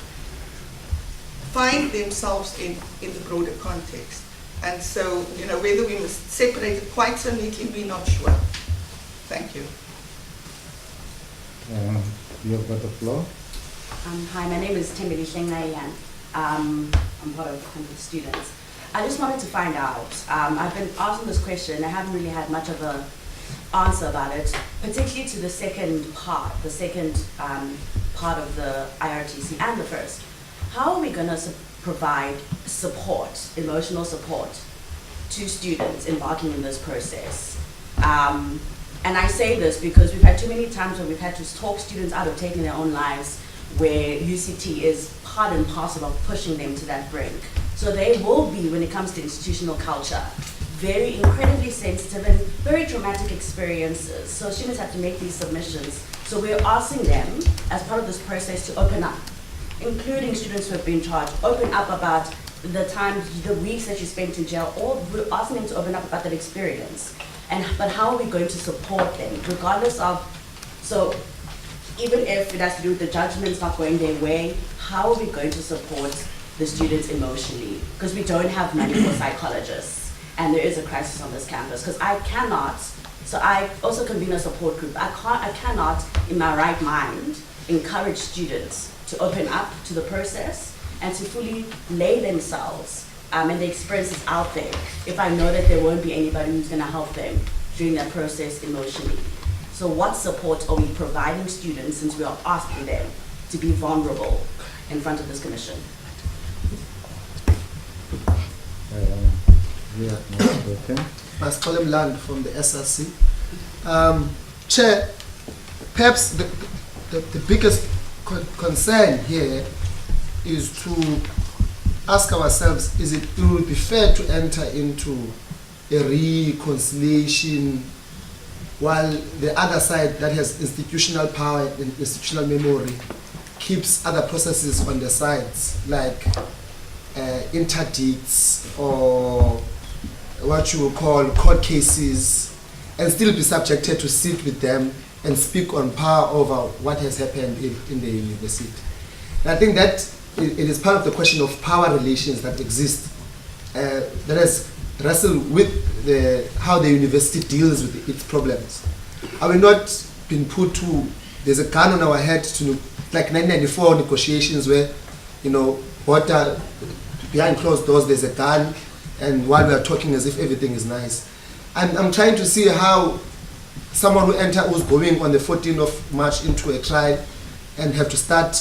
[SPEAKER 14] find themselves in the broader context. And so, whether we must separate it quite so neatly, we're not sure. Thank you.
[SPEAKER 1] You've got the floor.
[SPEAKER 15] Hi, my name is Tembeli Shengaiyan. I'm part of 100 students. I just wanted to find out, I've been asking this question, I haven't really had much of an answer about it, particularly to the second part of the IRTC and the first. How are we going to provide support, emotional support, to students embarking in this process? And I say this because we've had too many times where we've had to talk students out of taking their own lives, where UCT is part and parcel of pushing them to that brink. So they will be, when it comes to institutional culture, very incredibly sensitive and very traumatic experiences. So students have to make these submissions. So we're asking them, as part of this process, to open up, including students who have been charged, open up about the times, the weeks that you spent in jail, or we're asking them to open up about that experience. But how are we going to support them, regardless of, so even if it has to do with the judgments not going their way, how are we going to support the students emotionally? Because we don't have money for psychologists, and there is a crisis on this campus. Because I cannot, so I also convene a support group, I cannot, in my right mind, encourage students to open up to the process and to fully lay themselves and the experiences out there if I know that there won't be anybody who's going to help them during that process emotionally. So what support are we providing students, since we are asking them to be vulnerable in front of this commission?
[SPEAKER 16] Pascal Land from the SRC. Chair, perhaps the biggest concern here is to ask ourselves, it would be fair to enter into a reconciliation while the other side that has institutional power and institutional memory keeps other processes on the sides, like interdicts or what you would call court cases, and still be subjected to sit with them and speak on power over what has happened in the university. And I think that it is part of the question of power relations that exist that has wrestled with how the university deals with its problems. Are we not been put to, there's a gun on our head to, like 1994 negotiations where, you know, water, behind closed doors there's a gun, and while we are talking as if everything is nice. I'm trying to see how someone who's going on the 14th of March into a trial and have to start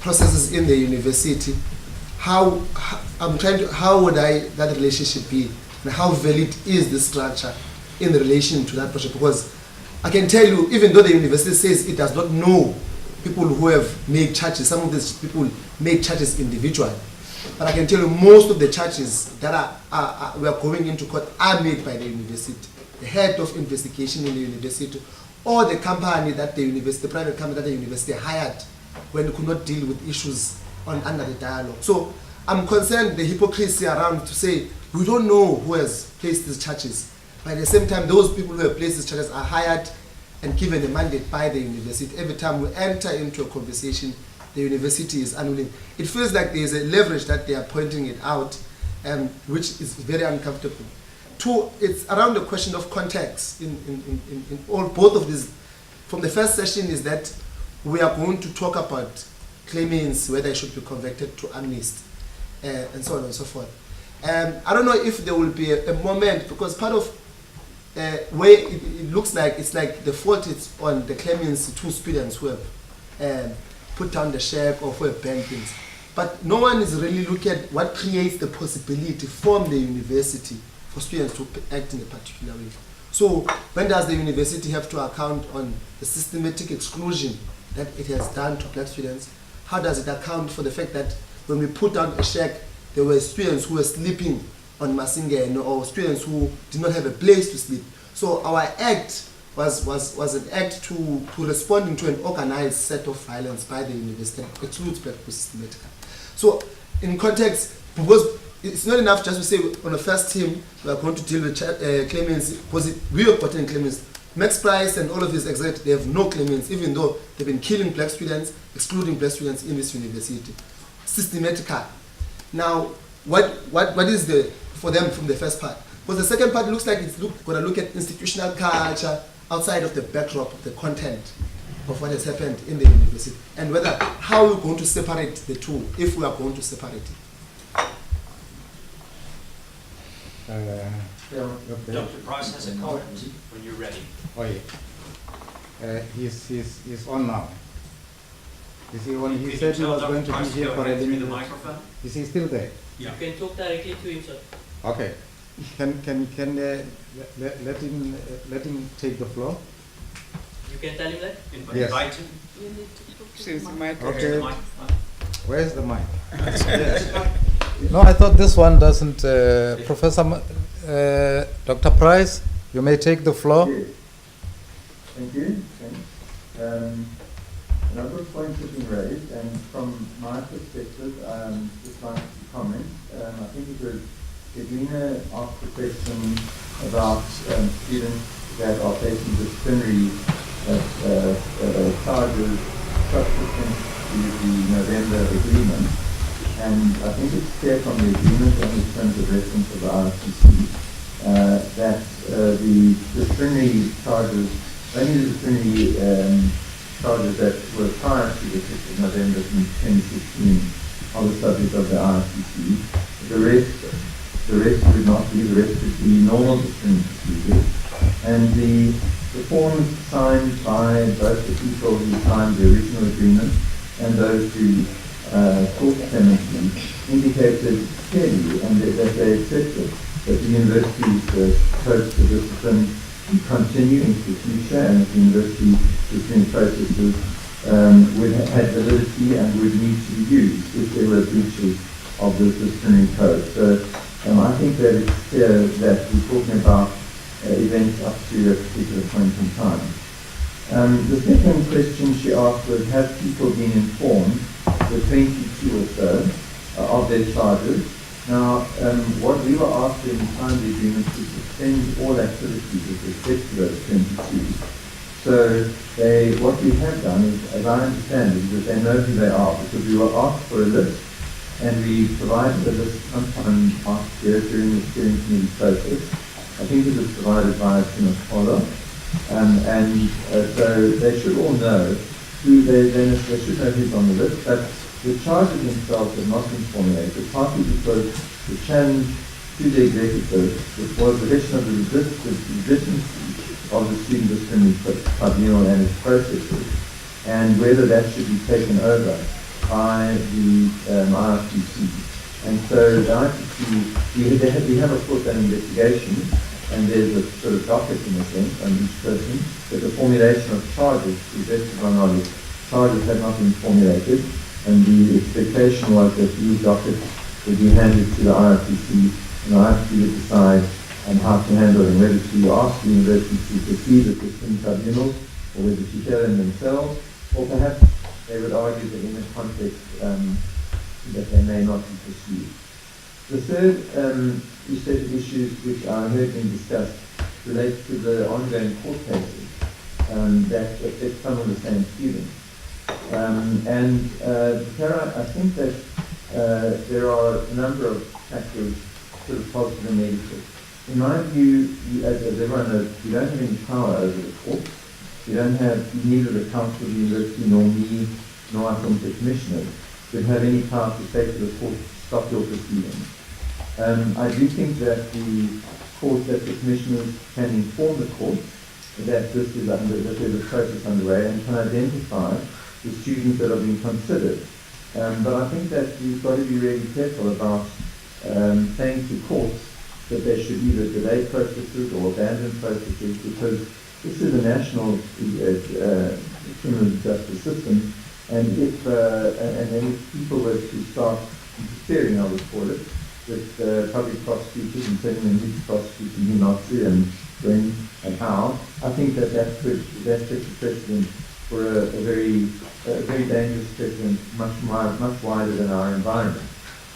[SPEAKER 16] processes in the university, how would that relationship be, and how valid is this structure in relation to that project? Because I can tell you, even though the university says it does not know people who have made charges, some of these people made charges individually, but I can tell you most of the charges that we are going into court are made by the university, the head of investigation in the university, or the company that the university, the private company that the university hired when it could not deal with issues under the dialogue. So I'm concerned the hypocrisy around to say we don't know who has placed these charges, but at the same time those people who have placed these charges are hired and given a mandate by the university. Every time we enter into a conversation, the university is unwilling. It feels like there is a leverage that they are pointing it out, which is very uncomfortable. Two, it's around the question of context in both of these. From the first session is that we are going to talk about claimants, whether they should be converted to amnesty, and so on and so forth. I don't know if there will be a moment, because part of where it looks like it's like the fault is on the claimants, two students who have put down the check or who have banned things. But no one is really looking at what creates the possibility from the university for students to act in a particular way. So when does the university have to account on the systematic exclusion that it has done to black students? How does it account for the fact that when we put down a check, there were students who were sleeping on Masingen, or students who did not have a place to sleep? So our act was an act to responding to an organized set of violence by the university that excludes black people systematically. So in context, because it's not enough just to say on the first team we are going to deal with claimants, because we have gotten claimants. Max Price and all of these execs, they have no claimants, even though they've been killing black students, excluding black students in this university, systematically. Now, what is the for them from the first part? Because the second part looks like it's going to look at institutional culture outside of the backdrop of the content of what has happened in the university, and whether how we're going to separate the two, if we are going to separate it.
[SPEAKER 9] Dr. Price has a comment when you're ready.
[SPEAKER 1] Oh yeah. He's on now. You see, when he said he was going to be here for a minute, is he still there?
[SPEAKER 5] You can talk directly to him, sir.
[SPEAKER 1] Okay. Can let him take the floor?
[SPEAKER 5] You can tell him that?
[SPEAKER 1] Yes.
[SPEAKER 9] Invite him.
[SPEAKER 2] You need to put the mic.
[SPEAKER 1] Okay. Where's the mic? Yes. No, I thought this one doesn't. Professor Dr. Price, you may take the floor.
[SPEAKER 11] Yes. Thank you. Thanks. A number of points have been raised, and from my perspective, just like to comment. I think it was Edwina asked the question about students that are facing disciplinary charges subsequent to the November agreement. And I think it's clear from the agreement and the terms of reference of the IRTC that the disciplinary charges, only the disciplinary charges that were prior to the 5th of November 2016 are the subject of the IRTC. The rest would not be. The rest would be normal disciplinary procedures. And the forms signed by both the people who signed the original agreement and those who sought clemency indicated clearly and that they accepted that the university's approach to discipline would continue into the future, and that the university disciplinary processes would have validity and would need to be used if there were breaches of the disciplinary code. So I think that it's clear that we're talking about events up to a particular point in time. The second question she asked was, have people been informed, the 22 or so, of their charges? Now, what we were asked in the time of the agreement to suspend all activities with respect to those 22. So what we have done is, as I understand it, is that they know who they are, because we were asked for a list and we provided a list sometime last year during the steering committee process. I think it was provided via Tim Apollo. So they should all know who they should know who's on the list, but the charges themselves have not been formulated, partly because the challenge to the executive, which was the question of the legitimacy of the Student Disciplinary Tribunal and its processes, and whether that should be taken over by the IRTC. And so the IRTC, we have of course an investigation, and there's a sort of docket in a sense on each person, but the formulation of charges, to the best of our knowledge, charges have not been formulated, and the expectation was that these dockets would be handed to the IRTC, and the IRTC would decide on how to handle them, whether to ask the university to proceed with the tribunal, or whether to hear them themselves, or perhaps they would argue that in the context that they may not be pursued. The third set of issues which I heard being discussed relates to the ongoing court cases that affect some of the same students. Tara, I think that there are a number of factors, sort of positive and negative. In my view, as everyone knows, you don't have any power over the court. You neither the council of the university nor me, nor I think the commissioners would have any power to say to the court, stop your proceedings. I do think that the commissioners can inform the court that that there's a process underway and can identify the students that are being considered. But I think that we've got to be really careful about saying to courts that they should either delay processes or abandon processes, because this is a national criminal justice system, and if people were to start interfering, I would call it, with public prosecutors and telling them who to prosecute and who not to, and when and how, I think that sets a precedent for a very dangerous precedent, much wider than our environment.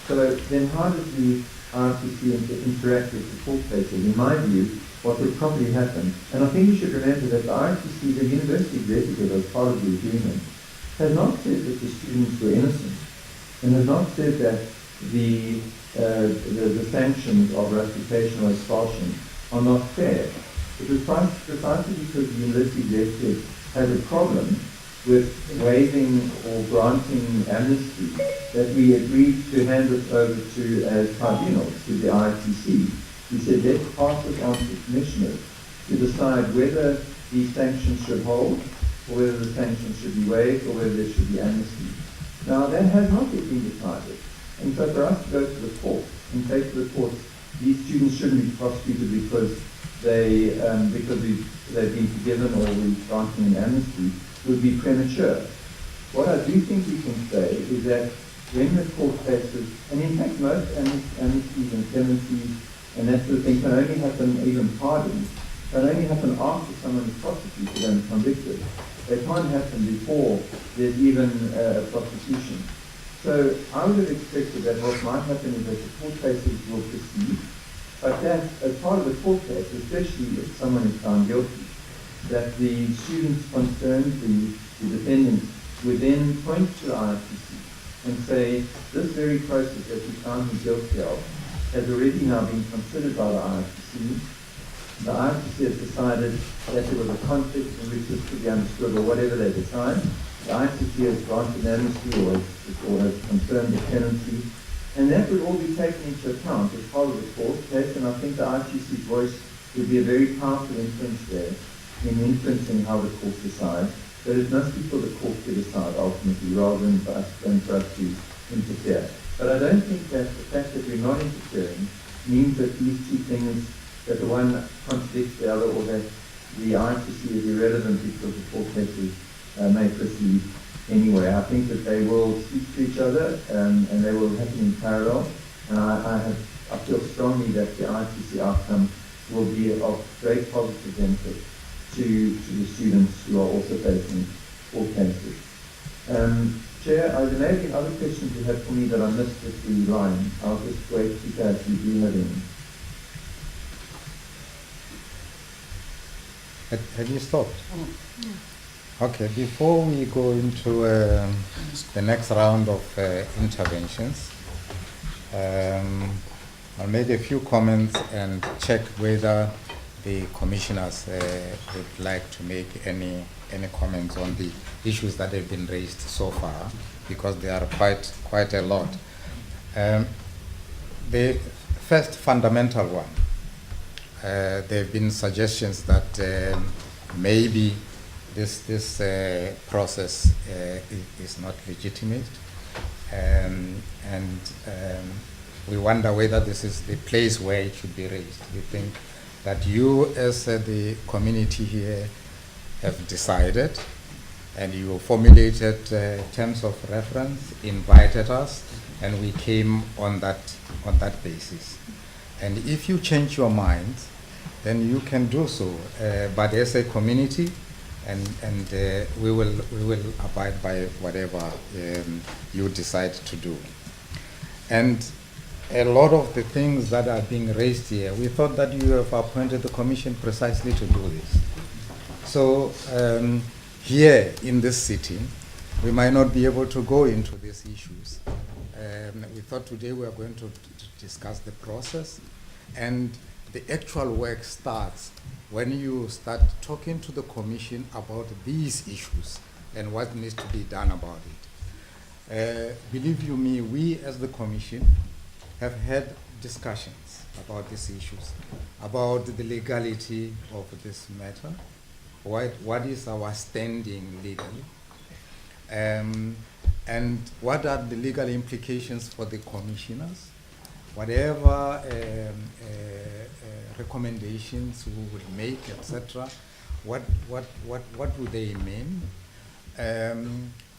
[SPEAKER 11] So then, how does the IRTC interact with the court cases? In my view, what would probably happen, and I think you should remember that the IRTC, the university executive, as part of the agreement, has not said that the students were innocent, and has not said that the sanctions of ratification or expulsion are not fair. It was precisely because the university executive had a problem with waiving or granting amnesty that we agreed to hand this over to as tribunals, to the IRTC. We said, let's pass it on to the commissioners to decide whether these sanctions should hold, or whether the sanctions should be waived, or whether there should be amnesty. Now, that has not yet been decided. And so for us to go to the court and say to the court, these students shouldn't be prosecuted because they've been forgiven or we're granting an amnesty, would be premature. What I do think we can say is that when the court cases, and in fact most amnesties and clemencies and that sort of thing can only happen, even pardons, can only happen after someone is prosecuted and convicted. They can't happen before there's even a prosecution. So I would have expected that what might happen is that the court cases will proceed, but that as part of the court case, especially if someone is found guilty, that the students concerned, the defendants, would then point to the IRTC and say, this very process that we found him guilty of has already now been considered by the IRTC. The IRTC has decided that there was a conflict in which this could be understood, or whatever they decide. The IRTC has granted amnesty or has confirmed the penalty, and that would all be taken into account as part of the court case, and I think the IRTC's voice would be a very powerful influence there in influencing how the court decides, but it must be for the court to decide ultimately rather than for us to interfere. But I don't think that the fact that we're not interfering means that these two things, that the one contradicts the other, or that the IRTC is irrelevant because the court cases may proceed anyway. I think that they will speak to each other and they will happen in parallel. And I feel strongly that the IRTC outcome will be of great positive benefit to the students who are also facing court cases. Chair, are there maybe other questions you have for me that I missed with the line? I'll just wait to see if you do have any.
[SPEAKER 1] Have you stopped? Okay, before we go into the next round of interventions, I'll make a few comments and check whether the commissioners would like to make any comments on the issues that have been raised so far, because there are quite a lot. The first fundamental one, there have been suggestions that maybe this process is not legitimate, and we wonder whether this is the place where it should be raised. We think that you, as the community here, have decided, and you formulated terms of reference, invited us, and we came on that basis. And if you change your mind, then you can do so. But as a community, and we will abide by whatever you decide to do. And a lot of the things that are being raised here, we thought that you have appointed the commission precisely to do this. So here in this sitting, we might not be able to go into these issues. We thought today we are going to discuss the process, and the actual work starts when you start talking to the commission about these issues and what needs to be done about it. Believe you me, we as the commission have had discussions about these issues, about the legality of this matter, what is our standing legally, and what are the legal implications for the commissioners, whatever recommendations we would make, etc. What do they mean?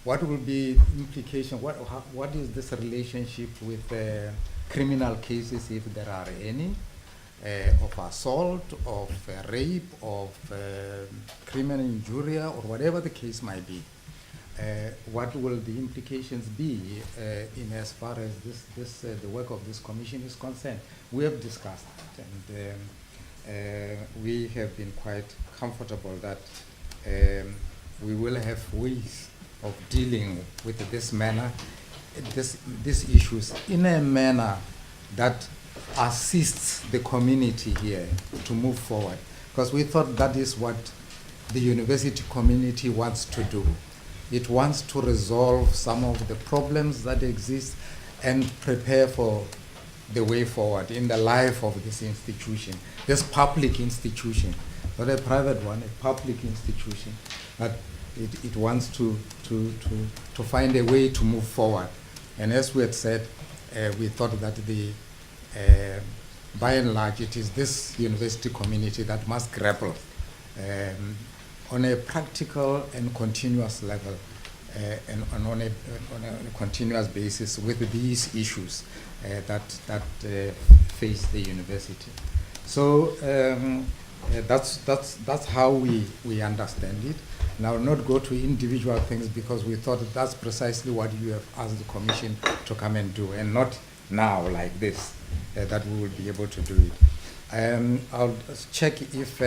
[SPEAKER 1] What will be implication? What is this relationship with criminal cases, if there are any, of assault, of rape, of criminal injuria, or whatever the case might be? What will the implications be in as far as the work of this commission is concerned? We have discussed that, and we have been quite comfortable that we will have ways of dealing with this manner, these issues in a manner that assists the community here to move forward, because we thought that is what the university community wants to do. It wants to resolve some of the problems that exist and prepare for the way forward in the life of this institution, this public institution, not a private one, a public institution, that it wants to find a way to move forward. And as we had said, we thought that by and large, it is this university community that must grapple on a practical and continuous level, and on a continuous basis with these issues that face the university. So that's how we understand it. Now, not go to individual things, because we thought that's precisely what you have asked the commission to come and do, and not now like this, that we will be able to do it. I'll check if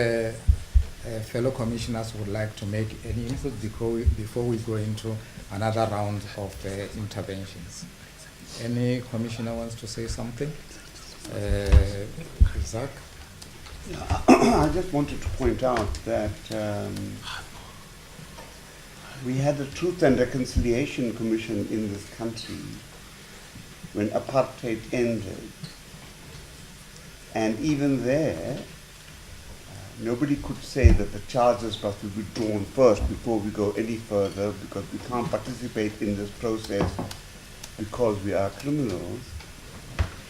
[SPEAKER 1] fellow commissioners would like to make any input before we go into another round of interventions. Any commissioner wants to say something? Zach?
[SPEAKER 17] Yeah, I just wanted to point out that we had a Truth and Reconciliation Commission in this country when apartheid ended. And even there, nobody could say that the charges must be withdrawn first before we go any further, because we can't participate in this process because we are criminals.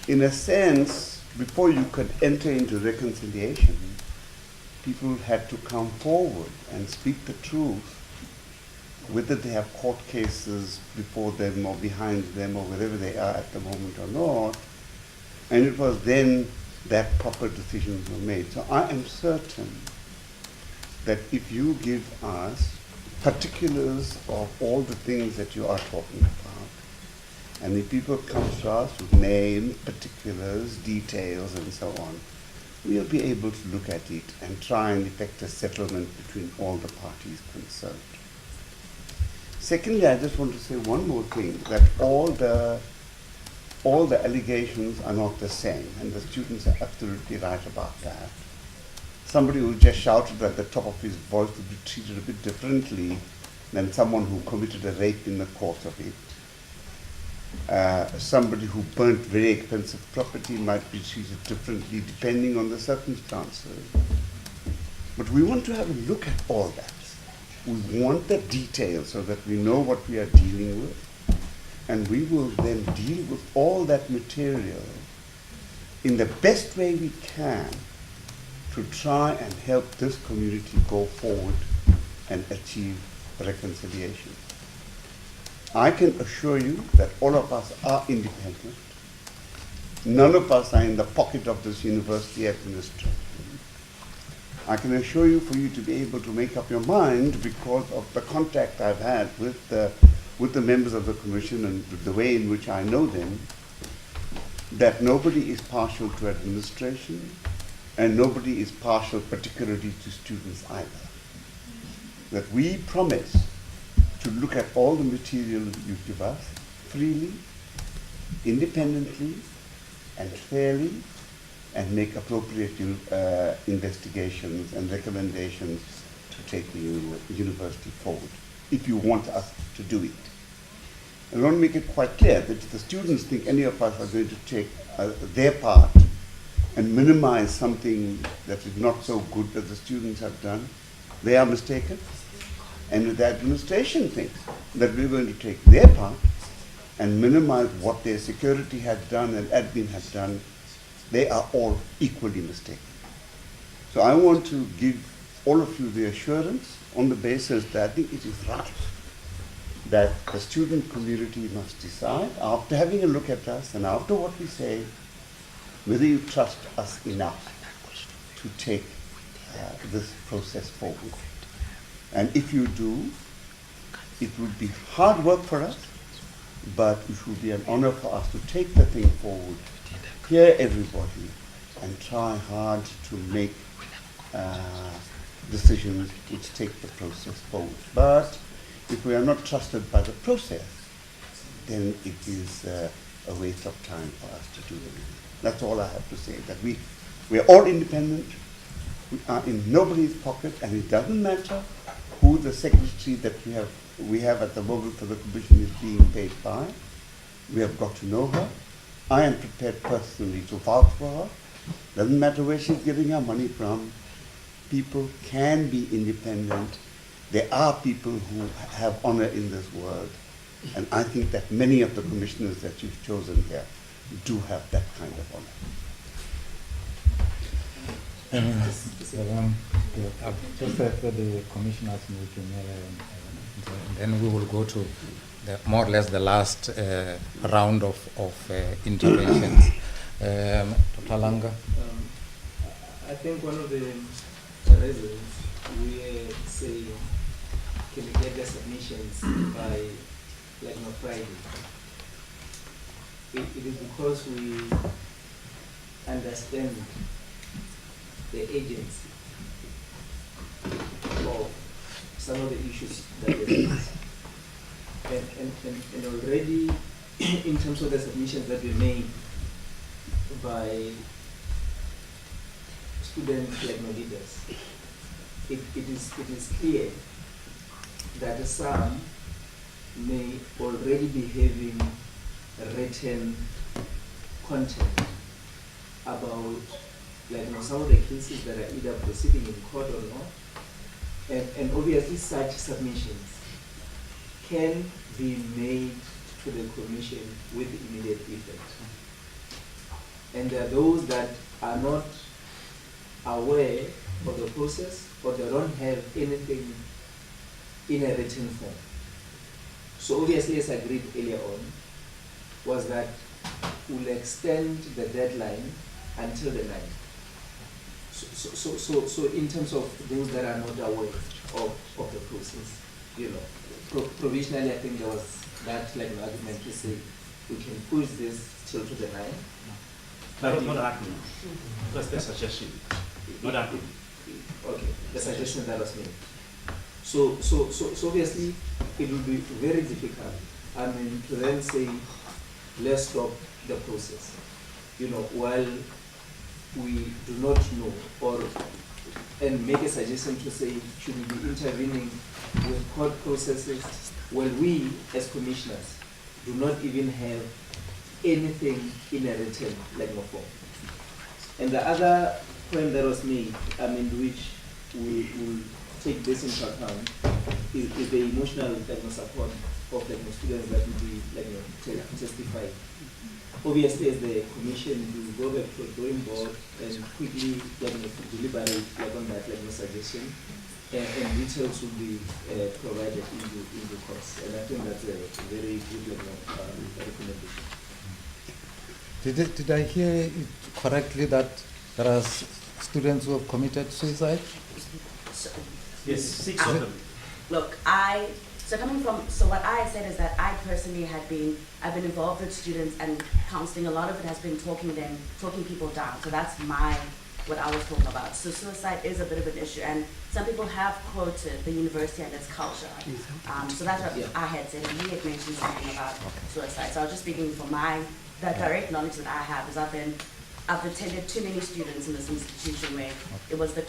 [SPEAKER 17] In a sense, before you could enter into reconciliation, people had to come forward and speak the truth, whether they have court cases before them or behind them or wherever they are at the moment or not. And it was then that proper decisions were made. So I am certain that if you give us particulars of all the things that you are talking about, and if people come to us with names, particulars, details, and so on, we'll be able to look at it and try and effect a settlement between all the parties concerned. Secondly, I just want to say one more thing, that all the all the allegations are not the same, and the students are absolutely right about that. Somebody who just shouted at the top of his voice would be treated a bit differently than someone who committed a rape in the course of it. Somebody who burnt very expensive property might be treated differently depending on the circumstances. But we want to have a look at all that. We want the details so that we know what we are dealing with, and we will then deal with all that material in the best way we can to try and help this community go forward and achieve reconciliation. I can assure you that all of us are independent. None of us are in the pocket of this university administration. I can assure you, for you to be able to make up your mind, because of the contact I've had with the members of the commission and the way in which I know them, that nobody is partial to administration and nobody is partial particularly to students either. That we promise to look at all the material you give us freely, independently, and fairly, and make appropriate investigations and recommendations to take the university forward, if you want us to do it. And I want to make it quite clear that if the students think any of us are going to take their part and minimize something that is not so good that the students have done, they are mistaken. And if the administration thinks that we're going to take their part and minimize what their security has done and admin has done, they are all equally mistaken. So I want to give all of you the assurance on the basis that I think it is right that the student community must decide, after having a look at us and after what we say, whether you trust us enough to take this process forward. And if you do, it would be hard work for us, but it would be an honor for us to take the thing forward, hear everybody, and try hard to make decisions which take the process forward. But if we are not trusted by the process, then it is a waste of time for us to do it. That's all I have to say, that we are all independent, we are in nobody's pocket, and it doesn't matter who the secretary that we have at the moment for the commission is being paid by. We have got to know her. I am prepared personally to vouch for her. Doesn't matter where she's getting her money from. People can be independent. There are people who have honor in this world. And I think that many of the commissioners that you've chosen here do have that kind of honor.
[SPEAKER 1] Just after the commissioners meeting, then we will go to more or less the last round of interventions. Dr. Langa?
[SPEAKER 18] I think one of the reasons we are saying, can we get the submissions by Friday? It is because we understand the agency of some of the issues that they raise. And already, in terms of the submissions that we made by student leaders, it is clear that some may already be having written content about some of the cases that are either proceeding in court or not. And obviously such submissions can be made to the commission with immediate effect. And there are those that are not aware of the process, or they don't have anything in a written form. So obviously, as agreed earlier on, was that we'll extend the deadline until the 9th. So in terms of those that are not aware of the process, provisionally I think there was that argument to say we can push this till to the 9th.
[SPEAKER 9] But not argument. That's the suggestion. Not argument.
[SPEAKER 18] Okay, the suggestion that was made. So obviously it would be very difficult, to then say, let's stop the process. You know, while we do not know and make a suggestion to say, should we be intervening with court processes? Well, we as commissioners do not even have anything in a written legal form. And the other point that was made, which we will take this into account, is the emotional support of the students that will be testifying. Obviously, as the commission, we will go back to the drawing board and quickly deliberate on that suggestion, and details will be provided in the course. And I think that's a very good recommendation.
[SPEAKER 1] Did I hear it correctly that there are students who have committed suicide?
[SPEAKER 10] Yes, 6 of them.
[SPEAKER 15] Look, so what I said is that I personally I've been involved with students and counseling. A lot of it has been talking people down. So that's what I was talking about. So suicide is a bit of an issue, and some people have quoted the university and its culture. So that's what I had said, and he had mentioned something about suicide. So I was just speaking from the direct knowledge that I have, is I've attended too many students in this institution where it was the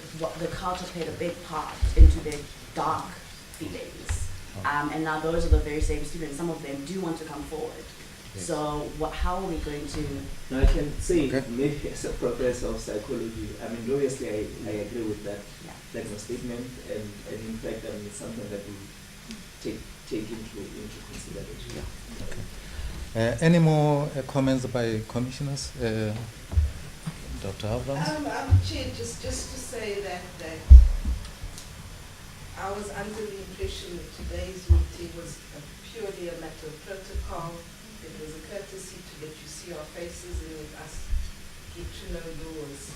[SPEAKER 15] culture played a big part into their dark feelings. And now those are the very same students. Some of them do want to come forward. Yes. So how are we going to...
[SPEAKER 18] Now I can say, maybe as a professor of psychology, obviously I agree with that statement, and in fact, it's something that we take into consideration.
[SPEAKER 1] Okay. Any more comments by commissioners? Dr. Abrams?
[SPEAKER 7] Chair, just to say that I was under the impression that today's meeting was purely a matter of protocol. It was a courtesy to let you see our faces and let us get to know yours.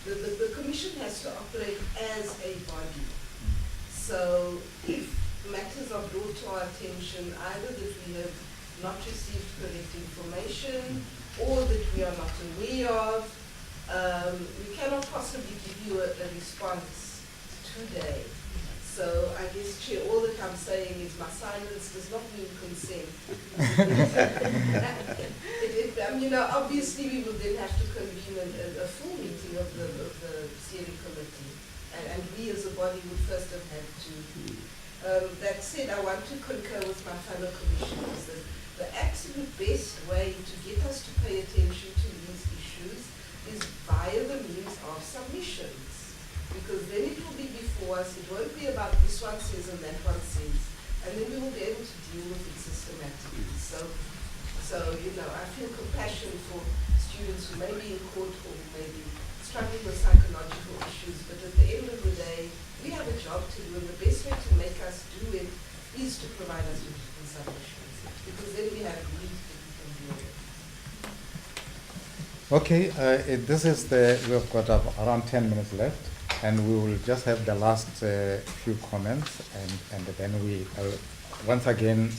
[SPEAKER 7] The commission has to operate as a body. So if matters are brought to our attention, either that we have not received correct information or that we are not aware of, we cannot possibly give you a response today. So I guess, Chair, all that I'm saying is my silence does not mean consent. Obviously we will then have to convene a full meeting of the steering committee, and we as a body would first have had to. That said, I want to concur with my fellow commissioners that the absolute best way to get us to pay attention to these issues is via the means of submissions. Because then it will be before us, it won't be about this one says and that one says, and then we will be able to deal with it systematically. So I feel compassion for students who may be in court or who may be struggling with psychological issues, but at the end of the day, we have a job to do, and the best way to make us do it is to provide us with submissions, because then we have needs that we can deal with.
[SPEAKER 1] Okay, we've got around 10 minutes left, and we will just have the last few comments, and then we once again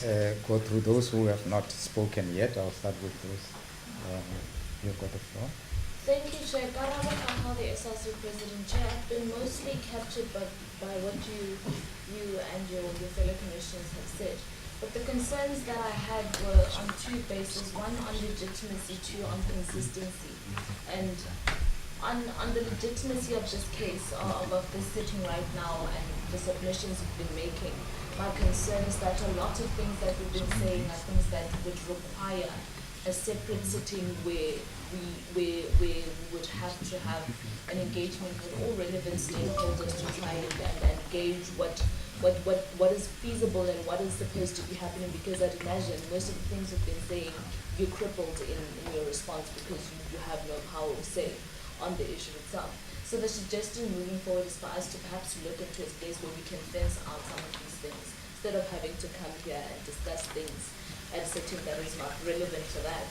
[SPEAKER 1] go through those who have not spoken yet. I'll start with those. You've got the floor.
[SPEAKER 2] Thank you, Chair. Karabo Kaha, the SRC President. Chair, I've been mostly captured by what you and your fellow commissioners have said. But the concerns that I had were on two bases, one on legitimacy, two on consistency. And on the legitimacy of this case, of this sitting right now and the submissions we've been making, my concern is that a lot of things that we've been saying are things that would require a separate sitting where we would have to have an engagement with all relevant stakeholders to try and gauge what is feasible and what is supposed to be happening, because I'd imagine most of the things we've been saying, you're crippled in your response because you have no power of say on the issue itself. So the suggestion moving forward is for us to perhaps look into a place where we can fence out some of these things, instead of having to come here and discuss things at a setting that is not relevant to that.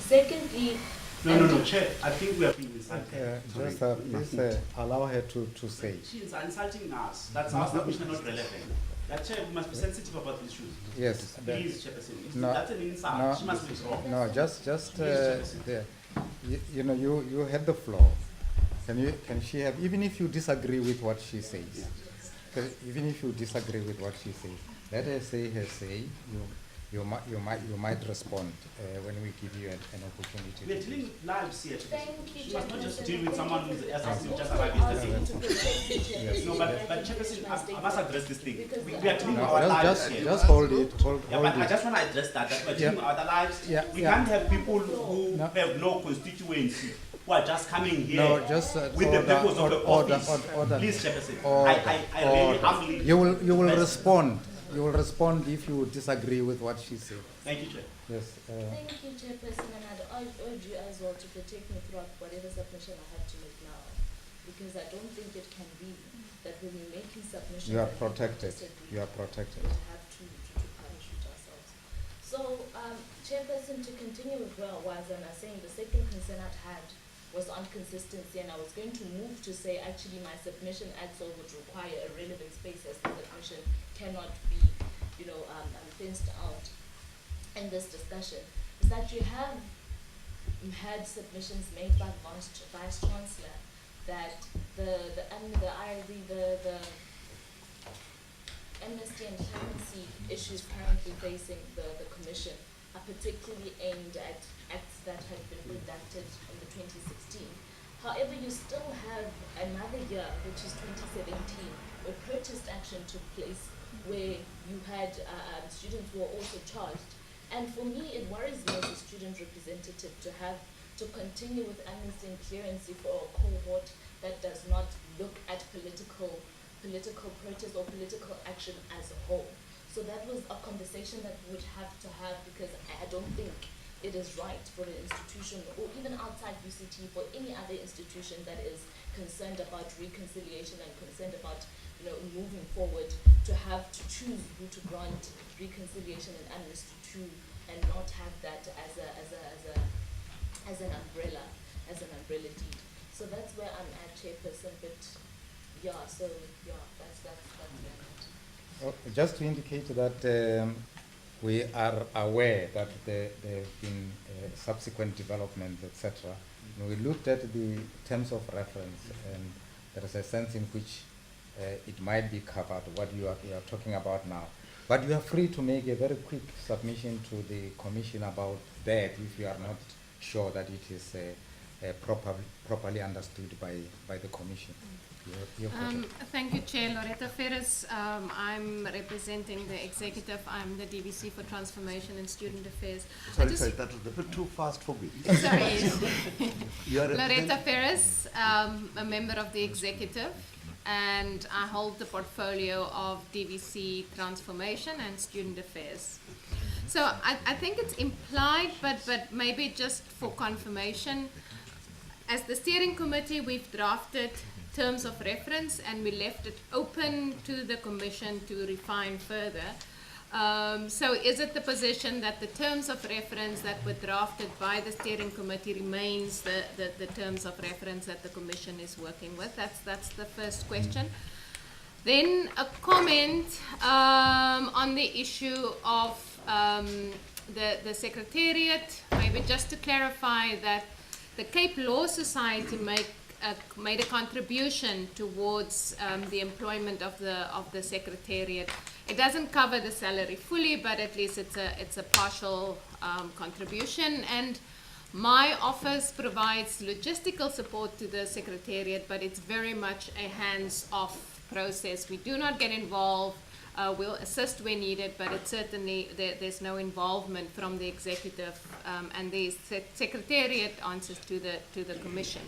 [SPEAKER 2] Secondly,
[SPEAKER 10] No, Chair, I think we are being insulted.
[SPEAKER 1] Please allow her to say.
[SPEAKER 10] She is insulting us. That's our submission not relevant. That Chair, we must be sensitive about these issues.
[SPEAKER 1] Yes.
[SPEAKER 10] Please, Chairperson.
[SPEAKER 1] No,
[SPEAKER 10] That's an insult.
[SPEAKER 1] no,
[SPEAKER 10] She must withdraw.
[SPEAKER 1] No, just there. You had the floor. Can she have, even if you disagree with what she says, even if you disagree with what she says, let her say her say. you might respond when we give you an opportunity.
[SPEAKER 10] We're dealing lives here.
[SPEAKER 2] Thank you,
[SPEAKER 10] You must not just
[SPEAKER 2] Chairperson.
[SPEAKER 10] deal with someone who's
[SPEAKER 2] Thank
[SPEAKER 10] SRC
[SPEAKER 2] you.
[SPEAKER 10] who just
[SPEAKER 2] Also
[SPEAKER 10] arrived
[SPEAKER 2] asking
[SPEAKER 10] yesterday.
[SPEAKER 2] to protect the chairperson.
[SPEAKER 10] No, but Chairperson, I must address this thing.
[SPEAKER 2] Because
[SPEAKER 10] We
[SPEAKER 2] the
[SPEAKER 10] are dealing with
[SPEAKER 1] No,
[SPEAKER 10] our lives
[SPEAKER 1] just,
[SPEAKER 10] here.
[SPEAKER 1] just hold it, hold
[SPEAKER 10] Yeah, but I
[SPEAKER 1] it.
[SPEAKER 10] just want to address that we're dealing with other lives.
[SPEAKER 1] Yeah,
[SPEAKER 10] We
[SPEAKER 1] yeah.
[SPEAKER 10] can't have people who have no constituency who are just coming here
[SPEAKER 1] No, just
[SPEAKER 10] with the purpose of the office.
[SPEAKER 1] order.
[SPEAKER 10] Please, Chairperson,
[SPEAKER 1] Order,
[SPEAKER 10] I really
[SPEAKER 1] order.
[SPEAKER 10] humbly
[SPEAKER 1] You will
[SPEAKER 10] request-
[SPEAKER 1] respond. You will respond if you disagree with what she said.
[SPEAKER 10] Thank you, Chair.
[SPEAKER 1] Yes.
[SPEAKER 2] Thank you, Chairperson, and I'd urge you as well to protect me throughout whatever submission I have to make now, because I don't think it can be that when we're making submissions.
[SPEAKER 1] You are
[SPEAKER 2] that we
[SPEAKER 1] protected.
[SPEAKER 2] disagree,
[SPEAKER 1] You are protected.
[SPEAKER 2] We have to parachute ourselves. So, Chairperson, to continue with what Wazan is saying, the second concern I'd had was on consistency, and I was going to move to say actually my submission also would require a relevant space, as the submission cannot be, fenced out in this discussion, is that you have had submissions made by Vice Chancellor that the amnesty and clemency issues currently facing the Commission are particularly aimed at acts that have been redacted in the 2016. However, you still have another year, which is 2017, where protest action took place, where you had students who were also charged. And for me, it worries me as a student representative to continue with amnesty and clemency for a cohort that does not look at political protest or political action as a whole. So that was a conversation that we would have to have, because I don't think it is right for an institution, or even outside UCT, for any other institution that is concerned about reconciliation and concerned about moving forward, to have to choose who to grant reconciliation and amnesty to, and not have that as an umbrella deed. So that's where I'm at, Chairperson. But that's where I'm at.
[SPEAKER 1] Just to indicate that we are aware that there have been subsequent developments, etc. We looked at the terms of reference, and there is a sense in which it might be covered, what you are talking about now. But you are free to make a very quick submission to the Commission about that if you are not sure that it is properly understood by the Commission.
[SPEAKER 19] Thank you, Chair. Loretta Ferris. I'm representing the executive. I'm the DVC for Transformation and Student Affairs.
[SPEAKER 17] Sorry, that was a bit too fast for me.
[SPEAKER 19] Sorry.
[SPEAKER 17] You are
[SPEAKER 19] Loretta Ferris, a member of the executive, and I hold the portfolio of DVC Transformation and Student Affairs. So I think it's implied, but maybe just for confirmation, as the steering committee, we've drafted terms of reference, and we left it open to the Commission to refine further. So is it the position that the terms of reference that were drafted by the steering committee remains the terms of reference that the Commission is working with? That's the first question. Then a comment on the issue of the Secretariat, maybe just to clarify that the Cape Law Society made a contribution towards the employment of the Secretariat. It doesn't cover the salary fully, but at least it's a partial contribution. And my office provides logistical support to the Secretariat, but it's very much a hands-off process. We do not get involved. We'll assist where needed, but it's certainly there's no involvement from the executive, and the Secretariat answers to the Commission.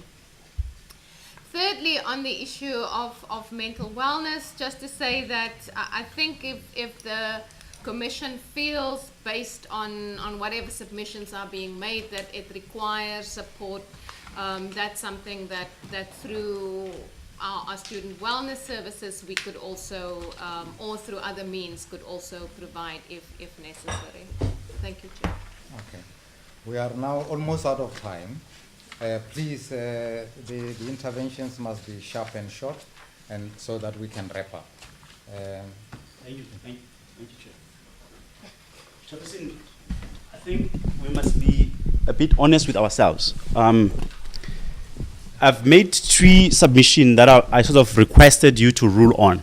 [SPEAKER 19] Thirdly, on the issue of mental wellness, just to say that I think if the Commission feels, based on whatever submissions are being made, that it requires support, that's something that through our student wellness services we could also, or through other means, could also provide if necessary. Thank you, Chair.
[SPEAKER 1] Okay. We are now almost out of time. Please, the interventions must be sharp and short, and so that we can wrap up.
[SPEAKER 10] Thank you, Chair. Chairperson, I think we must be a bit honest with ourselves. I've made 3 submissions that I sort of requested you to rule on,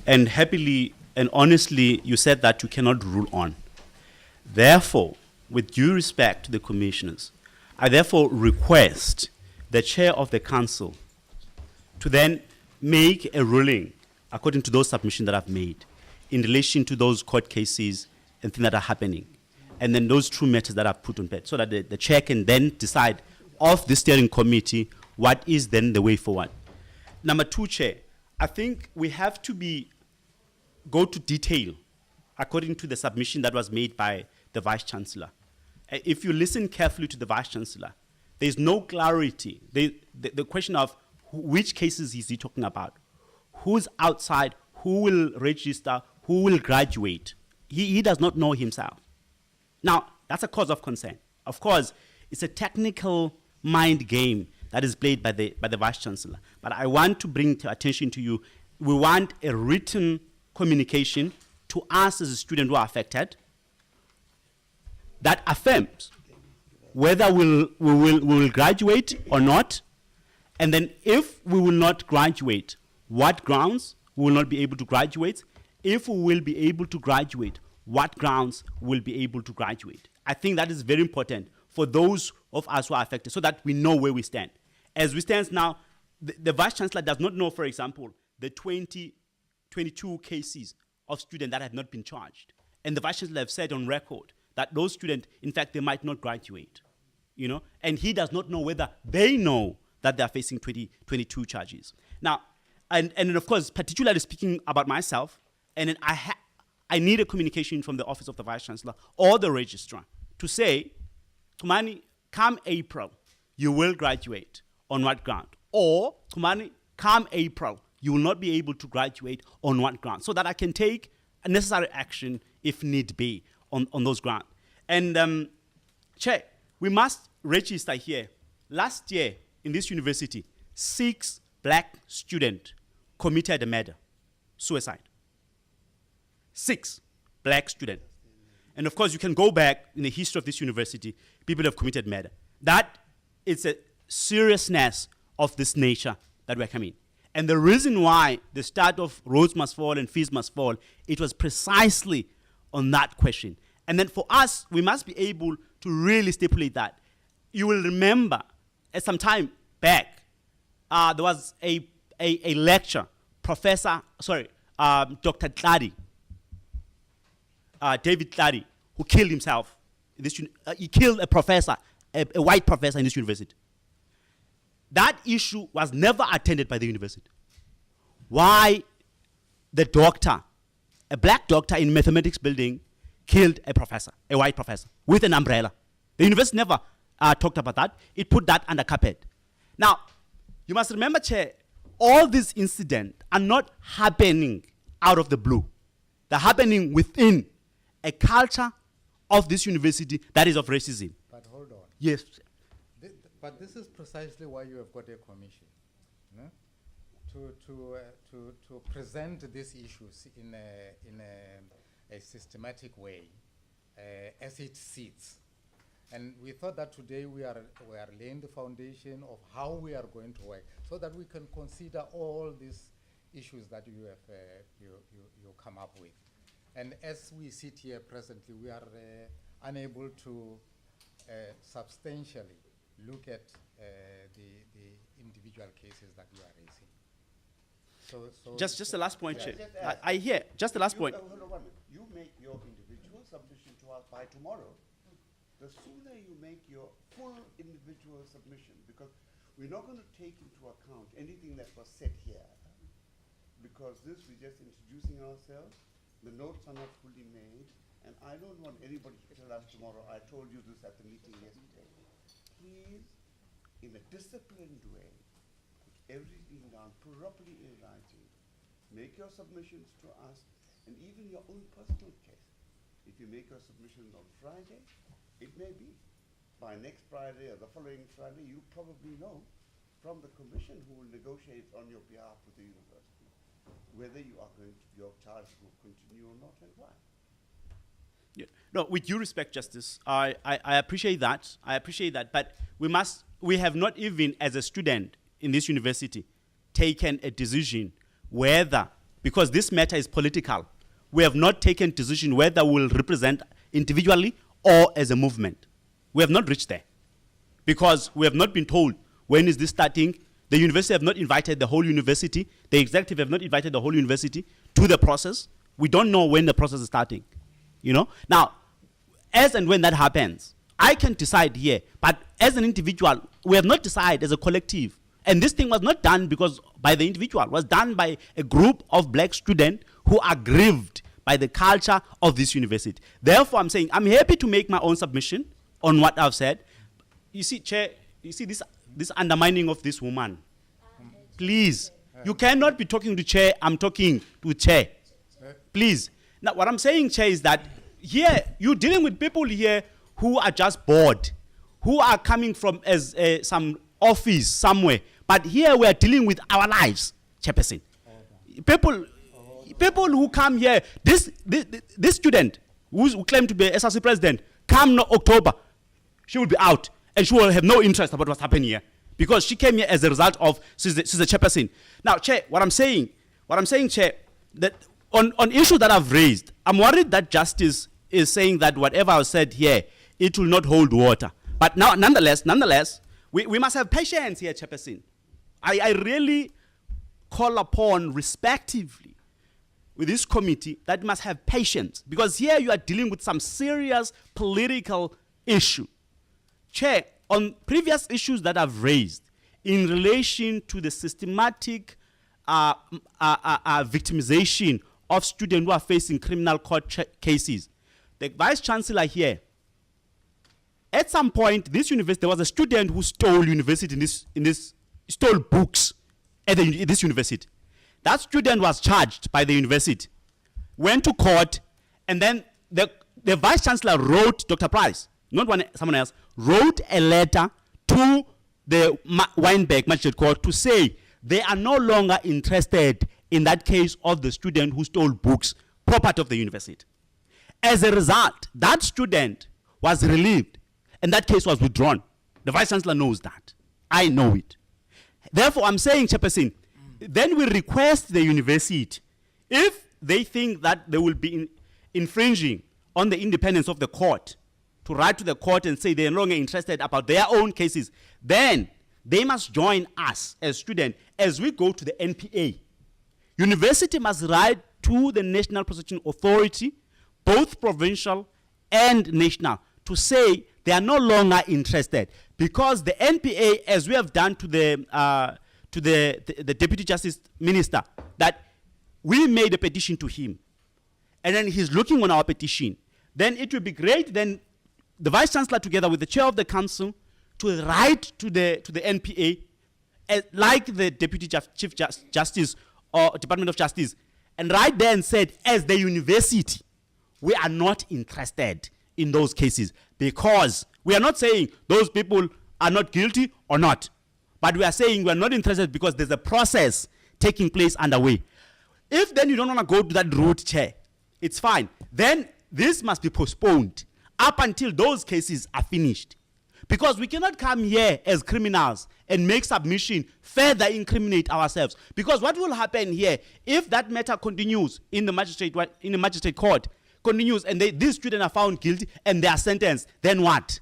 [SPEAKER 10] and happily and honestly, you said that you cannot rule on. Therefore, with due respect to the commissioners, I therefore request the chair of the council to then make a ruling according to those submissions that I've made in relation to those court cases and things that are happening, and then those true matters that I've put on bed, so that the chair can then decide of the steering committee what is then the way forward. Number two, Chair, I think we have to go to detail according to the submission that was made by the Vice Chancellor. If you listen carefully to the Vice Chancellor, there's no clarity. The question of which cases is he talking about, who's outside, who will register, who will graduate. He does not know himself. Now, that's a cause of concern. Of course, it's a technical mind game that is played by the Vice Chancellor. But I want to bring to attention to you, we want a written communication to us as a student who are affected that affirms whether we will graduate or not, and then if we will not graduate, what grounds we will not be able to graduate. If we will be able to graduate, what grounds will be able to graduate. I think that is very important for those of us who are affected, so that we know where we stand. As we stand now, the Vice Chancellor does not know, for example, the 22 cases of students that have not been charged. And the Vice Chancellor have said on record that those students, in fact, they might not graduate. You know? And he does not know whether they know that they are facing 22 charges. Now, and of course, particularly speaking about myself, and then I need a communication from the Office of the Vice Chancellor or the Registrar to say, Tumani, come April, you will graduate. On what ground? Or, Tumani, come April, you will not be able to graduate. On what ground? So that I can take a necessary action if need be on those grounds. And, Chair, we must register here. Last year in this university, 6 black students committed a murder, suicide. 6 black students. And of course, you can go back in the history of this university, people have committed murder. That is a seriousness of this nature that we're coming. And the reason why the start of roads must fall and fees must fall, it was precisely on that question. And then for us, we must be able to really stipulate that. You will remember, some time back, there was a lecture, Dr. Tladi, David Tladi, who killed himself. He killed a professor, a white professor in this university. That issue was never attended by the university. Why the doctor, a black doctor in mathematics building, killed a professor, a white professor, with an umbrella. The university never talked about that. It put that under carpet. Now, you must remember, Chair, all these incidents are not happening out of the blue. They're happening within a culture of this university that is of racism.
[SPEAKER 1] But hold on.
[SPEAKER 10] Yes.
[SPEAKER 1] But this is precisely why you have got a commission, no? To present these issues in a systematic way, as it sits. And we thought that today we are laying the foundation of how we are going to work, so that we can consider all these issues that you have you come up with. And as we sit here presently, we are unable to substantially look at the individual cases that you are raising. So
[SPEAKER 10] just the last point,
[SPEAKER 17] Yeah,
[SPEAKER 10] Chair. I hear, just the last point.
[SPEAKER 17] Hold on 1 minute. You make your individual submission to us by tomorrow. The sooner you make your full individual submission, because we're not going to take into account anything that was said here, because this, we're just introducing ourselves, the notes are not fully made, and I don't want anybody to tell us tomorrow, I told you this at the meeting yesterday. Please, in a disciplined way, put everything down properly in writing. Make your submissions to us, and even your own personal case. If you make your submissions on Friday, it may be by next Friday or the following Friday, you probably know from the commission who will negotiate on your behalf with the university whether you are going to, your charge will continue or not, and why.
[SPEAKER 10] Yeah. No, with due respect, Justice, I appreciate that. I appreciate that. But we have not even, as a student in this university, taken a decision whether, because this matter is political, we have not taken a decision whether we'll represent individually or as a movement. We have not reached there because we have not been told when is this starting. The university have not invited the whole university. The executive have not invited the whole university to the process. We don't know when the process is starting. You know? Now, as and when that happens, I can decide here, but as an individual, we have not decided as a collective. And this thing was not done because by the individual, it was done by a group of black students who are grieved by the culture of this university. Therefore, I'm saying I'm happy to make my own submission on what I've said. You see, Chair, you see this undermining of this woman. Please, you cannot be talking to Chair, I'm talking to Chair. Please. Now, what I'm saying, Chair, is that here, you're dealing with people here who are just bored, who are coming from some office somewhere. But here we are dealing with our lives, Chairperson. People who come here, this student who claimed to be SRC president, come October, she will be out and she will have no interest about what's happening here because she came here as a result of she's the chairperson. Now, Chair, what I'm saying, Chair, that on issues that I've raised, I'm worried that justice is saying that whatever I've said here, it will not hold water. But now, nonetheless, we must have patience here, Chairperson. I really call upon, respectively, with this committee, that must have patience. Because here you are dealing with some serious political issue. Chair, on previous issues that I've raised, in relation to the systematic victimization of students who are facing criminal court cases, the Vice Chancellor here, at some point, this university, there was a student who stole stole books at this university. That student was charged by the university, went to court, and then the Vice Chancellor wrote, Dr. Price, not someone else, wrote a letter to the Weinberg Magistrate Court to say they are no longer interested in that case of the student who stole books, property of the university. As a result, that student was relieved, and that case was withdrawn. The Vice Chancellor knows that. I know it. Therefore, I'm saying, Chairperson, then we request the university, if they think that they will be infringing on the independence of the court, to write to the court and say they're no longer interested about their own cases, then they must join us as students as we go to the NPA. University must write to the National Prosecution Authority, both provincial and national, to say they are no longer interested, because the NPA, as we have done to the Deputy Justice Minister, that we made a petition to him, and then he's looking on our petition, then it would be great then the Vice Chancellor together with the Chair of the Council to write to the NPA, like the Deputy Chief Justice or Department of Justice, and write there and said, as the university, we are not interested in those cases, because we are not saying those people are not guilty or not, but we are saying we are not interested because there's a process taking place underway. If then you don't want to go to that route, Chair, it's fine. Then this must be postponed up until those cases are finished. Because we cannot come here as criminals and make submission, further incriminate ourselves. Because what will happen here, if that matter continues in the magistrate court, continues, and these students are found guilty and they are sentenced, then what?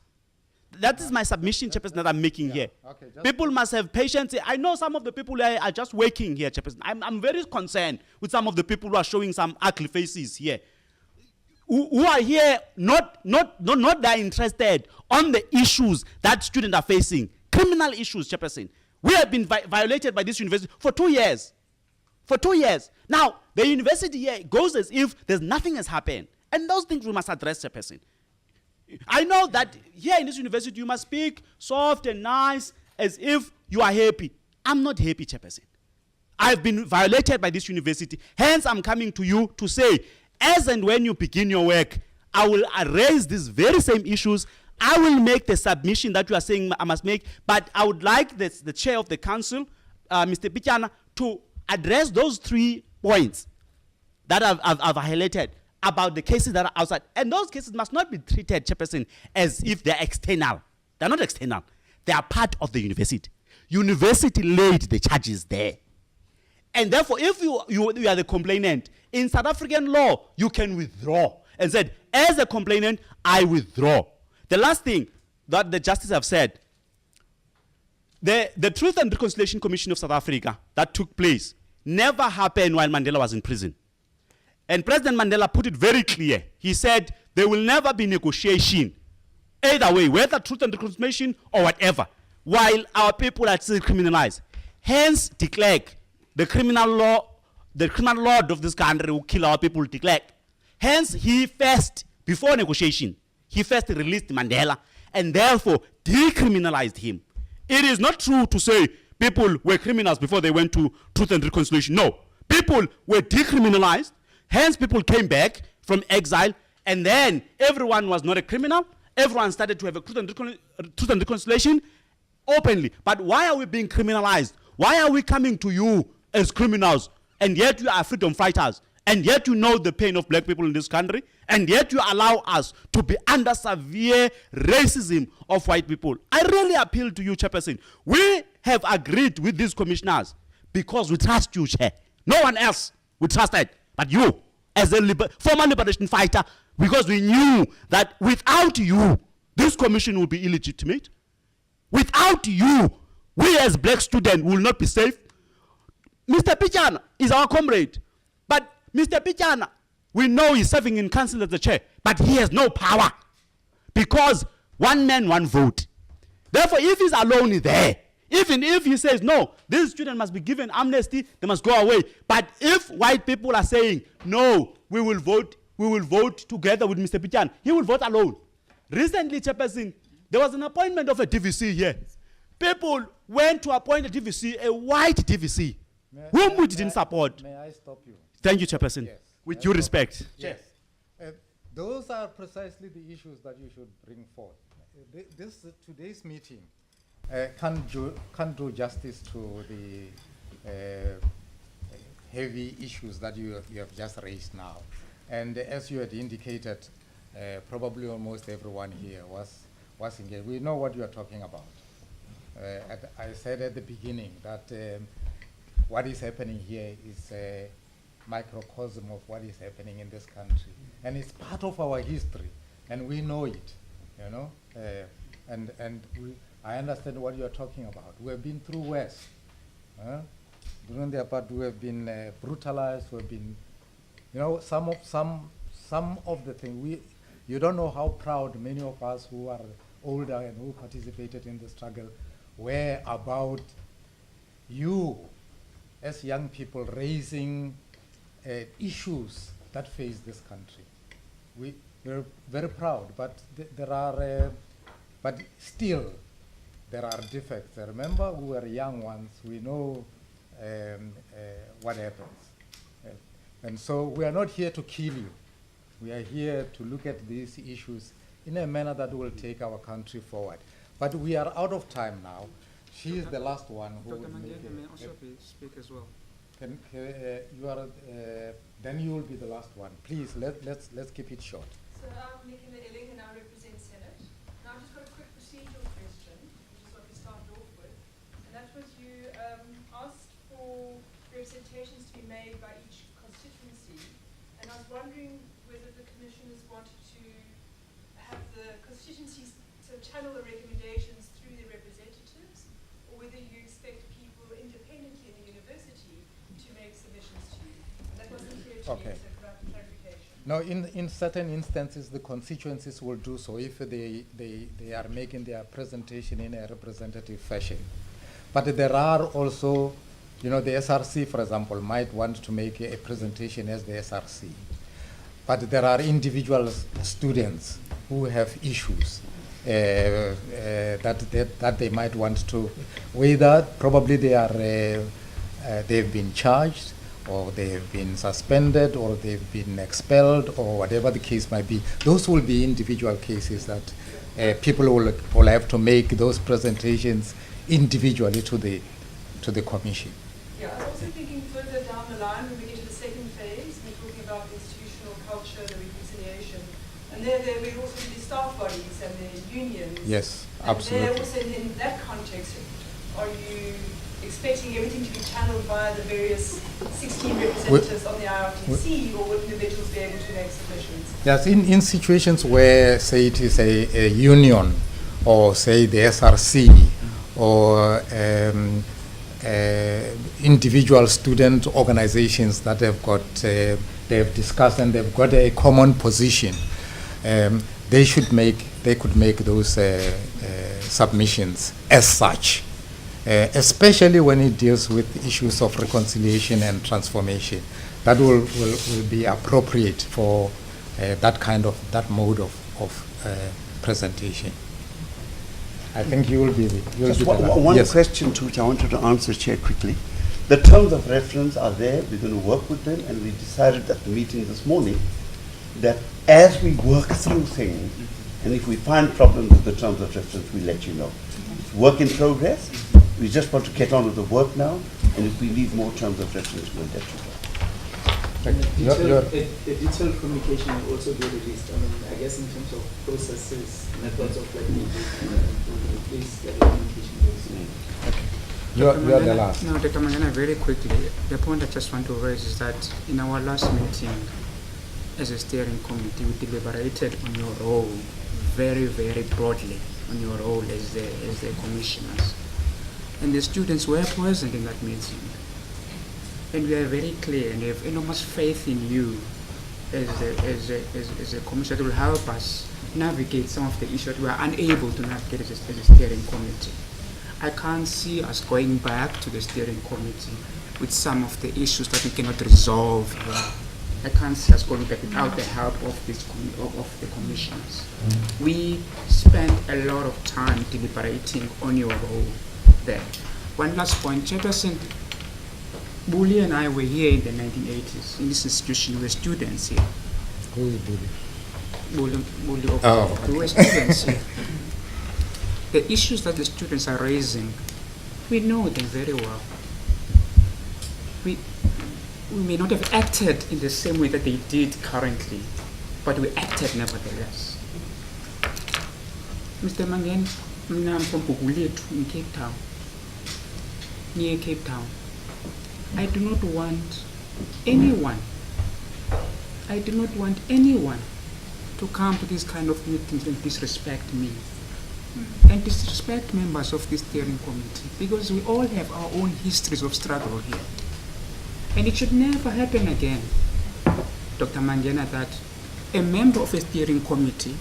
[SPEAKER 10] That is my submission, Chairperson, that I'm making here. Okay, people must have patience. I know some of the people are just working here, Chairperson. I'm very concerned with some of the people who are showing some ugly faces here, who are here not that interested on the issues that students are facing. Criminal issues, Chairperson. We have been violated by this university for 2 years. For 2 years. Now, the university here goes as if there's nothing has happened. And those things we must address, Chairperson. I know that here in this university you must speak soft and nice as if you are happy. I'm not happy, Chairperson. I've been violated by this university. Hence, I'm coming to you to say, as and when you begin your work, I will raise these very same issues. I will make the submission that you are saying I must make, but I would like the chair of the council, Mr. Pichana, to address those 3 points that I've highlighted about the cases that are outside. And those cases must not be treated, Chairperson, as if they're external. They're not external. They are part of the university. University laid the charges there. And therefore, if you are the complainant, in South African law, you can withdraw. and said, as a complainant, I withdraw. The last thing that the justices have said, the Truth and Reconciliation Commission of South Africa that took place never happened while Mandela was in prison. And President Mandela put it very clear. He said, there will never be negotiation, either way, whether Truth and Reconciliation or whatever, while our people are still criminalized. Hence, de Klerk, the criminal lord of this country who kill our people, de Klerk. Hence, he first, before negotiation, he first released Mandela and therefore decriminalized him. It is not true to say people were criminals before they went to Truth and Reconciliation. No, people were decriminalized, hence people came back from exile, and then everyone was not a criminal. Everyone started to have a Truth and Reconciliation openly. But why are we being criminalized? Why are we coming to you as criminals, and yet you are freedom fighters, and yet you know the pain of black people in this country, and yet you allow us to be under severe racism of white people? I really appeal to you, Chairperson. We have agreed with these commissioners because we trust you, Chair. No one else we trusted but you, as a former liberation fighter, because we knew that without you, this commission will be illegitimate. Without you, we as black students will not be safe. Mr. Pichana is our comrade, but Mr. Pichana, we know he's serving in council as the chair, but he has no power because one man, one vote. Therefore, if he's alone there, even if he says, no, this student must be given amnesty, they must go away. But if white people are saying, no, we will vote together with Mr. Pichana, he will vote alone. Recently, Chairperson, there was an appointment of a DVC here. People went to appoint a DVC, a white DVC, whom we didn't support.
[SPEAKER 1] May I stop you?
[SPEAKER 10] Thank you, Chairperson.
[SPEAKER 1] Yes.
[SPEAKER 10] With due respect.
[SPEAKER 1] Yes. Those are precisely the issues that you should bring forth. Today's meeting can't do justice to the heavy issues that you have just raised now. And as you had indicated, probably almost everyone here was engaged. We know what you are talking about. I said at the beginning that what is happening here is a microcosm of what is happening in this country. And it's part of our history, and we know it, you know. I understand what you are talking about. We have been through worse. During the apartheid, we have been brutalized. We have been, you know, some of the things. You don't know how proud many of us who are older and who participated in the struggle were about you, as young people, raising issues that face this country. We're very proud, but but still there are defects. Remember, we were young ones. We know what happens, and so we are not here to kill you. We are here to look at these issues in a manner that will take our country forward. But we are out of time now. She is the last one who will make
[SPEAKER 20] may also speak as well.
[SPEAKER 1] Then you will be the last one. Please, let's keep it short.
[SPEAKER 3] So I'm Nicola Elling and I represent Senate. Now I've just got a quick procedural question, which is what we started off with. And that was you asked for representations to be made by each constituency. And I was wondering whether the commissioners wanted to have the constituencies to channel the recommendations through their representatives, or whether you expect people independently in the university to make submissions to you. And that wasn't clear to me, so could I have clarification?
[SPEAKER 1] No, in certain instances, the constituencies will do so if they are making their presentation in a representative fashion. But there are also, you know, the SRC, for example, might want to make a presentation as the SRC. But there are individual students who have issues that they might want to, whether probably they've been charged, or they've been suspended, or they've been expelled, or whatever the case might be. Those will be individual cases that people will have to make those presentations individually to the commission.
[SPEAKER 3] Yeah, I was also thinking further down the line when we get to the second phase, we're talking about institutional culture, the reconciliation, and there will also be the staff bodies and the unions.
[SPEAKER 1] Yes,
[SPEAKER 3] and
[SPEAKER 1] absolutely.
[SPEAKER 3] Also in that context, are you
[SPEAKER 21] expecting everything to be channeled via the various 16 representatives on the IRTC, or would individuals be able to make submissions?
[SPEAKER 1] Yes, in situations where, say, it is a union, or say the SRC, or individual student organizations that have got, they've discussed and they've got a common position, they could make those submissions as such, especially when it deals with issues of reconciliation and transformation. That will be appropriate for that mode of presentation. I think you will be the
[SPEAKER 17] one
[SPEAKER 1] yes.
[SPEAKER 17] question to which I wanted to answer, Chair, quickly. The terms of reference are there. We're going to work with them, and we decided at the meeting this morning that as we work through things, and if we find problems with the terms of reference, we'll let you know. It's work in progress. We just want to get on with the work now, and if we need more terms of reference, we'll let you know.
[SPEAKER 18] A detailed communication will also be released. I mean, I guess in terms of processes, methods of like please get the communication goes.
[SPEAKER 1] You are the last.
[SPEAKER 22] No, Dr. Mangana, very quickly, the point I just want to raise is that in our last meeting as a steering committee, we deliberated on your role very, very broadly, on your role as the commissioners. And the students were present in that meeting. And we are very clear, and we have enormous faith in you as a commission that will help us navigate some of the issues that we are unable to navigate as a steering committee. I can't see us going back to the steering committee with some of the issues that we cannot resolve here. I can't see us going back without the help of of the commissioners. We spent a lot of time deliberating on your role there. One last point, Chairperson, Bully and I were here in the 1980s. In this institution, we were students here.
[SPEAKER 1] Who is Bully?
[SPEAKER 22] Bully
[SPEAKER 1] Oh.
[SPEAKER 22] we were students here. The issues that the students are raising, we know them very well. We may not have acted in the same way that they did currently, but we acted nevertheless. Mr. Mangen, I'm from Puguletu in Cape Town, near Cape Town. I do not want anyone to come to this kind of meetings and disrespect me and disrespect members of this steering committee, because we all have our own histories of struggle here. And it should never happen again, Dr. Mangena, that a member of a steering committee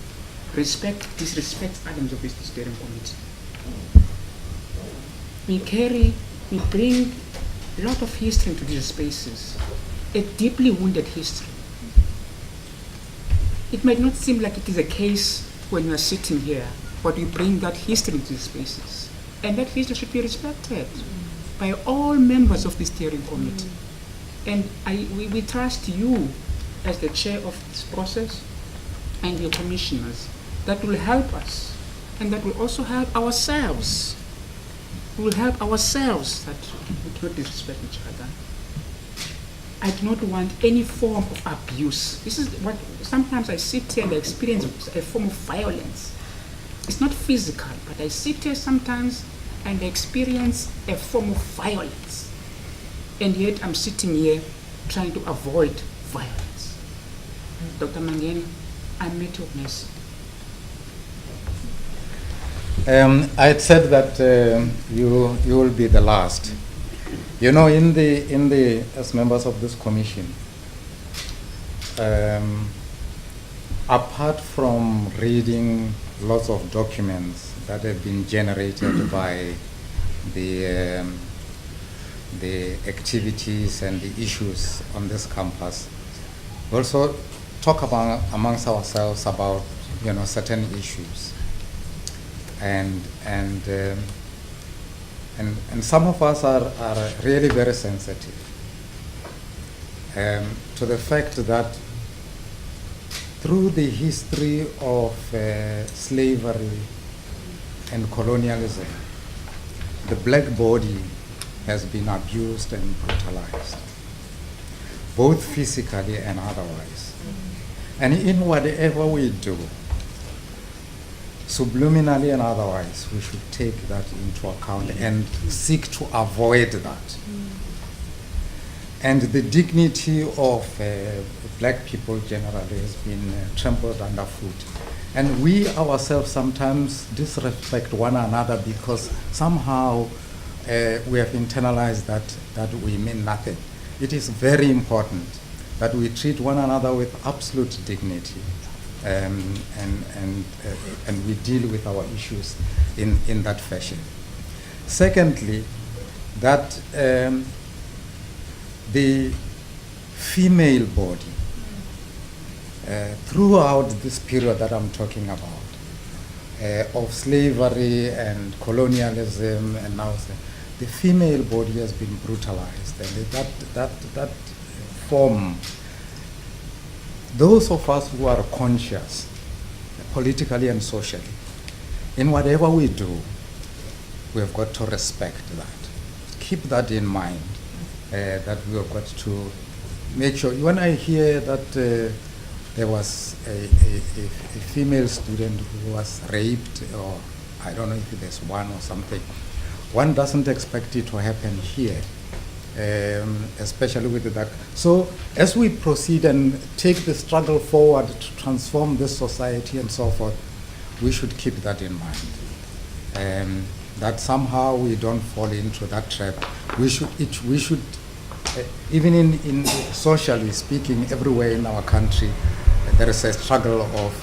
[SPEAKER 22] disrespects items of this steering committee. We bring a lot of history into these spaces, a deeply wounded history. It might not seem like it is a case when you are sitting here, but we bring that history into these spaces. And that history should be respected by all members of the steering committee. And we trust you as the chair of this process and your commissioners that will help us, and that will also help ourselves. We will help ourselves that we do not disrespect each other. I do not want any form of abuse. This is what sometimes I sit here and I experience a form of violence. It's not physical, but I sit here sometimes and I experience a form of violence. And yet I'm sitting here trying to avoid violence. Dr. Mangeni, I met your mercy.
[SPEAKER 1] I had said that you will be the last. You know, as members of this commission, apart from reading lots of documents that have been generated by the activities and the issues on this campus, we also talk amongst ourselves about certain issues. And some of us are really very sensitive to the fact that through the history of slavery and colonialism, the black body has been abused and brutalized, both physically and otherwise. And in whatever we do, subliminally and otherwise, we should take that into account and seek to avoid that. And the dignity of black people generally has been trampled underfoot. And we ourselves sometimes disrespect one another because somehow we have internalized that we mean nothing. It is very important that we treat one another with absolute dignity, and we deal with our issues in that fashion. Secondly, that the female body, throughout this period that I'm talking about, of slavery and colonialism, and now the female body has been brutalized, and that form, those of us who are conscious, politically and socially, in whatever we do, we have got to respect that. Keep that in mind, that we have got to make sure. When I hear that there was a female student who was raped, or I don't know if there's one or something, one doesn't expect it to happen here, especially with that. So as we proceed and take the struggle forward to transform this society and so forth, we should keep that in mind. That somehow we don't fall into that trap. We should even in socially speaking, everywhere in our country, there is a struggle of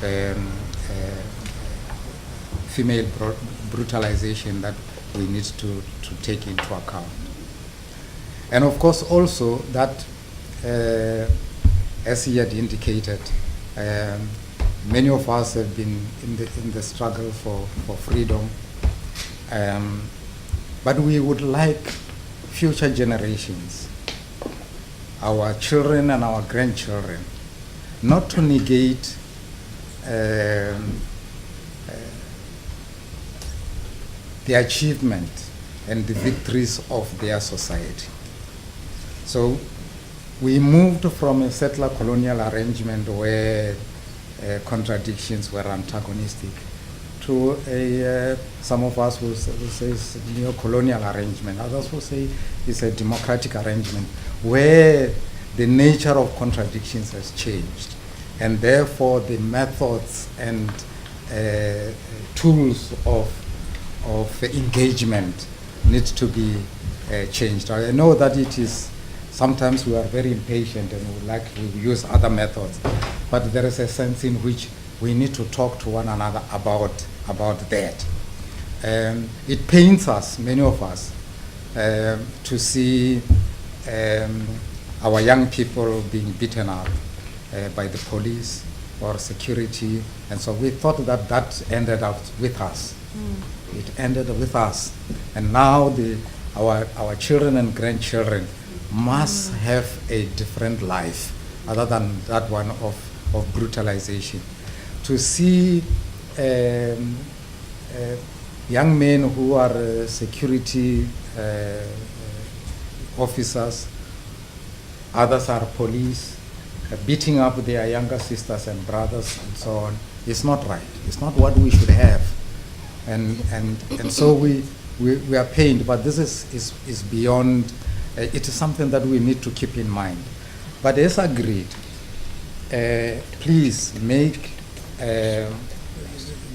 [SPEAKER 1] female brutalization that we need to take into account. And of course also that, as he had indicated, many of us have been in the struggle for freedom, but we would like future generations, our children and our grandchildren, not to negate the achievement and the victories of their society. So we moved from a settler colonial arrangement where contradictions were antagonistic to some of us will say it's a neo-colonial arrangement, others will say it's a democratic arrangement where the nature of contradictions has changed, and therefore the methods and tools of engagement need to be changed. I know that it is, sometimes we are very impatient and would like to use other methods, but there is a sense in which we need to talk to one another about that. It pains us, many of us, to see our young people being beaten up by the police or security, and so we thought that ended up with us. It ended with us, and now our children and grandchildren must have a different life other than that one of brutalization. To see young men who are security officers, others are police, beating up their younger sisters and brothers and so on, it's not right. It's not what we should have. And so we are pained, but this is beyond, it is something that we need to keep in mind. But as agreed, please make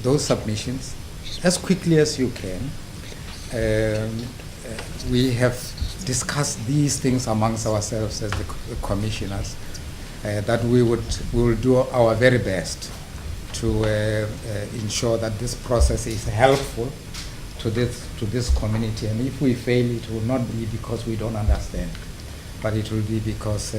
[SPEAKER 1] those submissions as quickly as you can. We have discussed these things amongst ourselves as the commissioners, that we will do our very best to ensure that this process is helpful to this community. And if we fail, it will not be because we don't understand, but it will be because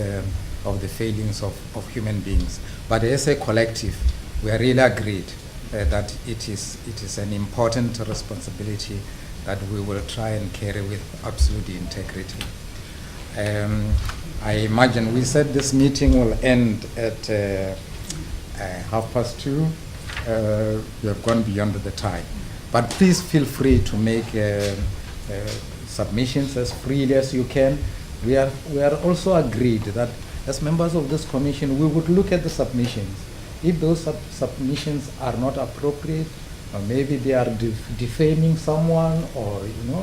[SPEAKER 1] of the failings of human beings. But as a collective, we are really agreed that it is an important responsibility that we will try and carry with absolute integrity. I imagine we said this meeting will end at 2:30. We have gone beyond the time. But please feel free to make submissions as freely as you can. We are also agreed that as members of this commission, we would look at the submissions. If those submissions are not appropriate or maybe they are defaming someone, or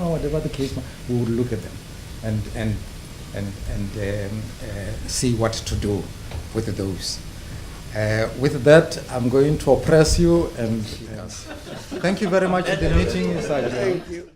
[SPEAKER 1] whatever the case, we would look at them and see what to do with those. With that, I'm going to oppress you, and thank you very much. The meeting is adjourned.
[SPEAKER 17] Thank you.